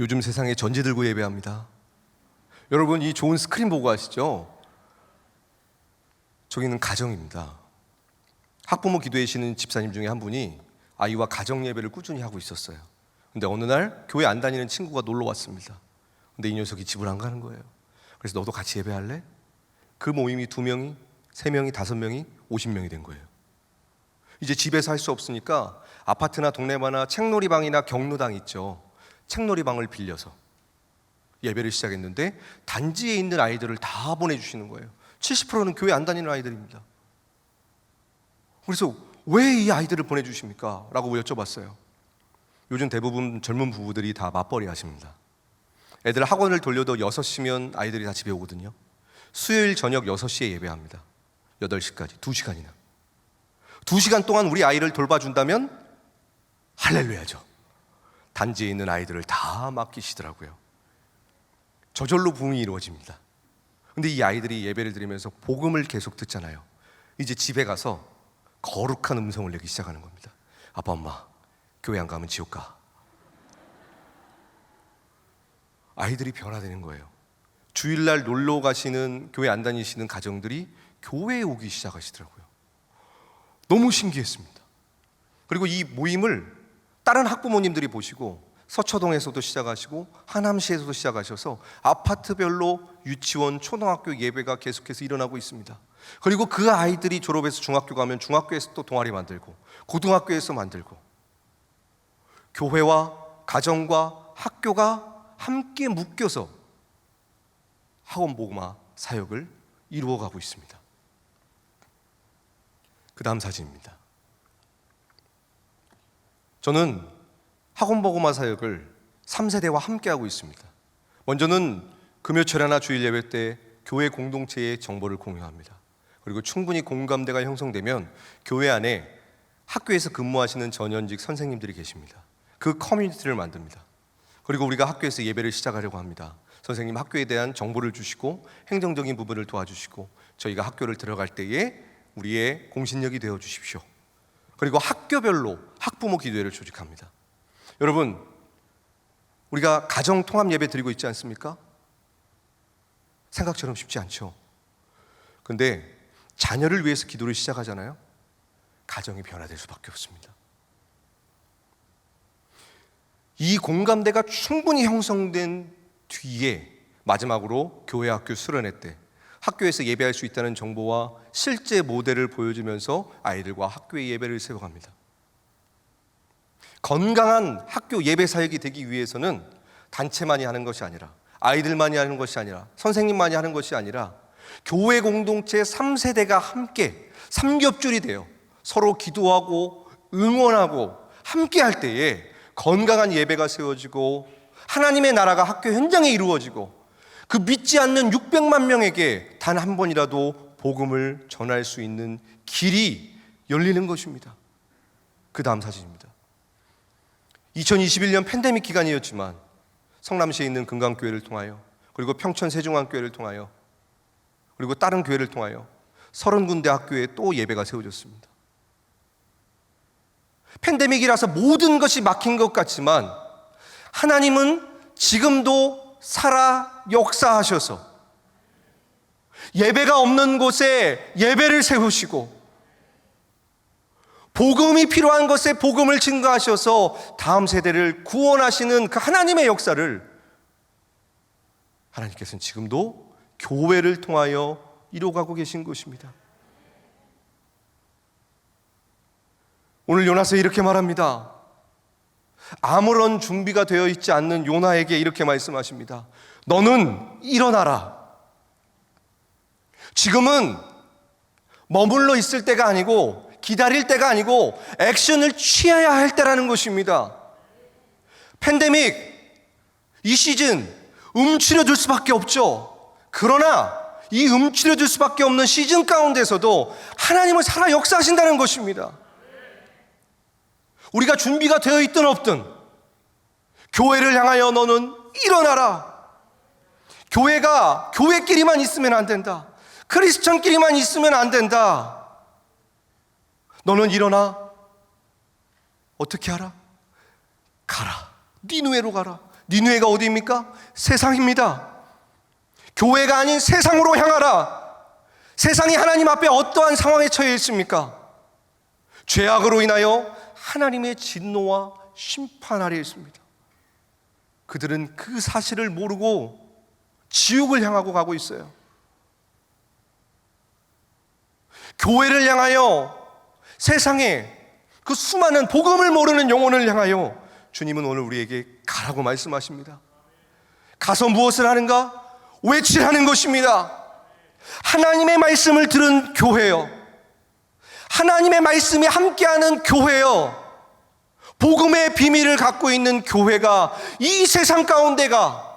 요즘 세상에 전지 들고 예배합니다. 여러분, 이 좋은 스크린 보고 아시죠? 저기는 가정입니다. 학부모 기도회 시는 집사님 중에 한 분이 아이와 가정 예배를 꾸준히 하고 있었어요. 근데 어느 날 교회 안 다니는 친구가 놀러 왔습니다. 근데 이 녀석이 집을 안 가는 거예요. 그래서 너도 같이 예배할래? 그 모임이 2명이, 3명이, 5명이, 50명이 된 거예요. 이제 집에서 할 수 없으니까 아파트나 동네마나 책놀이방이나 경로당 있죠. 책놀이방을 빌려서 예배를 시작했는데 단지에 있는 아이들을 다 보내주시는 거예요. 70%는 교회 안 다니는 아이들입니다. 그래서 왜 이 아이들을 보내주십니까? 라고 여쭤봤어요. 요즘 대부분 젊은 부부들이 다 맞벌이 하십니다. 애들 학원을 돌려도 6시면 아이들이 다 집에 오거든요. 수요일 저녁 6시에 예배합니다. 8시까지 2시간이나. 2시간 동안 우리 아이를 돌봐준다면 할렐루야죠. 단지에 있는 아이들을 다 맡기시더라고요. 저절로 부흥이 이루어집니다. 근데 이 아이들이 예배를 드리면서 복음을 계속 듣잖아요. 이제 집에 가서 거룩한 음성을 내기 시작하는 겁니다. 아빠, 엄마, 교회 안 가면 지옥 가. 아이들이 변화되는 거예요. 주일날 놀러 가시는, 교회 안 다니시는 가정들이 교회에 오기 시작하시더라고요. 너무 신기했습니다. 그리고 이 모임을 다른 학부모님들이 보시고 서초동에서도 시작하시고 하남시에서도 시작하셔서 아파트별로 유치원, 초등학교 예배가 계속해서 일어나고 있습니다. 그리고 그 아이들이 졸업해서 중학교 가면 중학교에서 또 동아리 만들고 고등학교에서 만들고 교회와 가정과 학교가 함께 묶여서 학원 복음화 사역을 이루어가고 있습니다. 그 다음 사진입니다. 저는 학원 복음화 사역을 3세대와 함께하고 있습니다. 먼저는 금요철야나 주일 예배 때 교회 공동체의 정보를 공유합니다. 그리고 충분히 공감대가 형성되면 교회 안에 학교에서 근무하시는 전현직 선생님들이 계십니다. 그 커뮤니티를 만듭니다. 그리고 우리가 학교에서 예배를 시작하려고 합니다. 선생님 학교에 대한 정보를 주시고 행정적인 부분을 도와주시고 저희가 학교를 들어갈 때에 우리의 공신력이 되어 주십시오. 그리고 학교별로 학부모 기도회를 조직합니다. 여러분, 우리가 가정 통합 예배 드리고 있지 않습니까? 생각처럼 쉽지 않죠. 근데 자녀를 위해서 기도를 시작하잖아요. 가정이 변화될 수밖에 없습니다. 이 공감대가 충분히 형성된 뒤에 마지막으로 교회 학교 수련회 때 학교에서 예배할 수 있다는 정보와 실제 모델을 보여주면서 아이들과 학교의 예배를 세워갑니다. 건강한 학교 예배 사역이 되기 위해서는 단체만이 하는 것이 아니라 아이들만이 하는 것이 아니라 선생님만이 하는 것이 아니라 교회 공동체 3세대가 함께 삼겹줄이 되어 서로 기도하고 응원하고 함께 할 때에 건강한 예배가 세워지고 하나님의 나라가 학교 현장에 이루어지고 그 믿지 않는 600만 명에게 단 한 번이라도 복음을 전할 수 있는 길이 열리는 것입니다. 그 다음 사진입니다. 2021년 팬데믹 기간이었지만 성남시에 있는 금강교회를 통하여 그리고 평촌 세종안교회를 통하여 그리고 다른 교회를 통하여 30군데 학교에 또 예배가 세워졌습니다. 팬데믹이라서 모든 것이 막힌 것 같지만 하나님은 지금도 살아 역사하셔서 예배가 없는 곳에 예배를 세우시고 복음이 필요한 것에 복음을 증거하셔서 다음 세대를 구원하시는 그 하나님의 역사를 하나님께서는 지금도 교회를 통하여 이루어가고 계신 것입니다. 오늘 요나서 이렇게 말합니다. 아무런 준비가 되어 있지 않는 요나에게 이렇게 말씀하십니다. 너는 일어나라. 지금은 머물러 있을 때가 아니고 기다릴 때가 아니고 액션을 취해야 할 때라는 것입니다. 팬데믹, 이 시즌 움츠려들 수밖에 없죠. 그러나 이 움츠려들 수밖에 없는 시즌 가운데서도 하나님은 살아 역사하신다는 것입니다. 우리가 준비가 되어 있든 없든 교회를 향하여 너는 일어나라. 교회가 교회끼리만 있으면 안 된다. 크리스천끼리만 있으면 안 된다. 너는 일어나. 어떻게 하라? 가라. 니느웨로 가라. 니느웨가 어디입니까? 세상입니다. 교회가 아닌 세상으로 향하라. 세상이 하나님 앞에 어떠한 상황에 처해 있습니까? 죄악으로 인하여 하나님의 진노와 심판 아래에 있습니다. 그들은 그 사실을 모르고 지옥을 향하고 가고 있어요. 교회를 향하여, 세상에 그 수많은 복음을 모르는 영혼을 향하여 주님은 오늘 우리에게 가라고 말씀하십니다. 가서 무엇을 하는가? 외치라는 것입니다. 하나님의 말씀을 들은 교회요, 하나님의 말씀이 함께하는 교회요, 복음의 비밀을 갖고 있는 교회가 이 세상 가운데가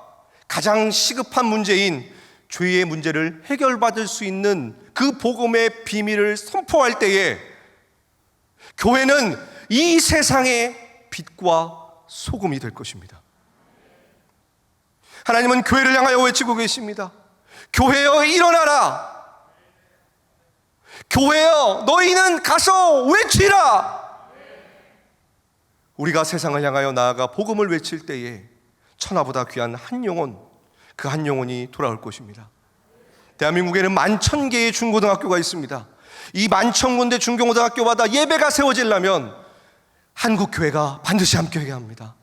가장 시급한 문제인 죄의 문제를 해결받을 수 있는 그 복음의 비밀을 선포할 때에 교회는 이 세상의 빛과 소금이 될 것입니다. 하나님은 교회를 향하여 외치고 계십니다. 교회여 일어나라. 교회여 너희는 가서 외치라. 우리가 세상을 향하여 나아가 복음을 외칠 때에 천하보다 귀한 한 영혼, 그 한 영혼이 돌아올 것입니다. 대한민국에는 11,000개의 중고등학교가 있습니다. 이 11,000군데 중고등학교마다 예배가 세워지려면 한국교회가 반드시 함께해야 합니다.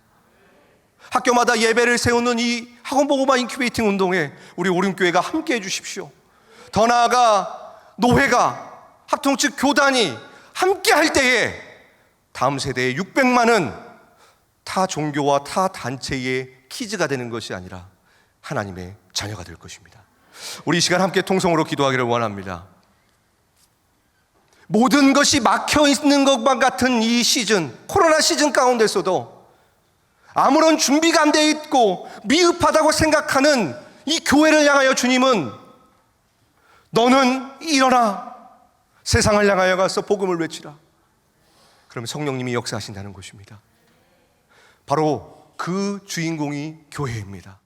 학교마다 예배를 세우는 이 학원복음화 인큐베이팅 운동에 우리 오림교회가 함께해 주십시오. 더 나아가 노회가, 합통측 교단이 함께할 때에 다음 세대의 600만은 타 종교와 타 단체의 키즈가 되는 것이 아니라 하나님의 자녀가 될 것입니다. 우리 이 시간 함께 통성으로 기도하기를 원합니다. 모든 것이 막혀 있는 것만 같은 이 시즌, 코로나 시즌 가운데서도 아무런 준비가 안 돼 있고 미흡하다고 생각하는 이 교회를 향하여 주님은 너는 일어나 세상을 향하여 가서 복음을 외치라. 그럼 성령님이 역사하신다는 것입니다. 바로 그 주인공이 교회입니다.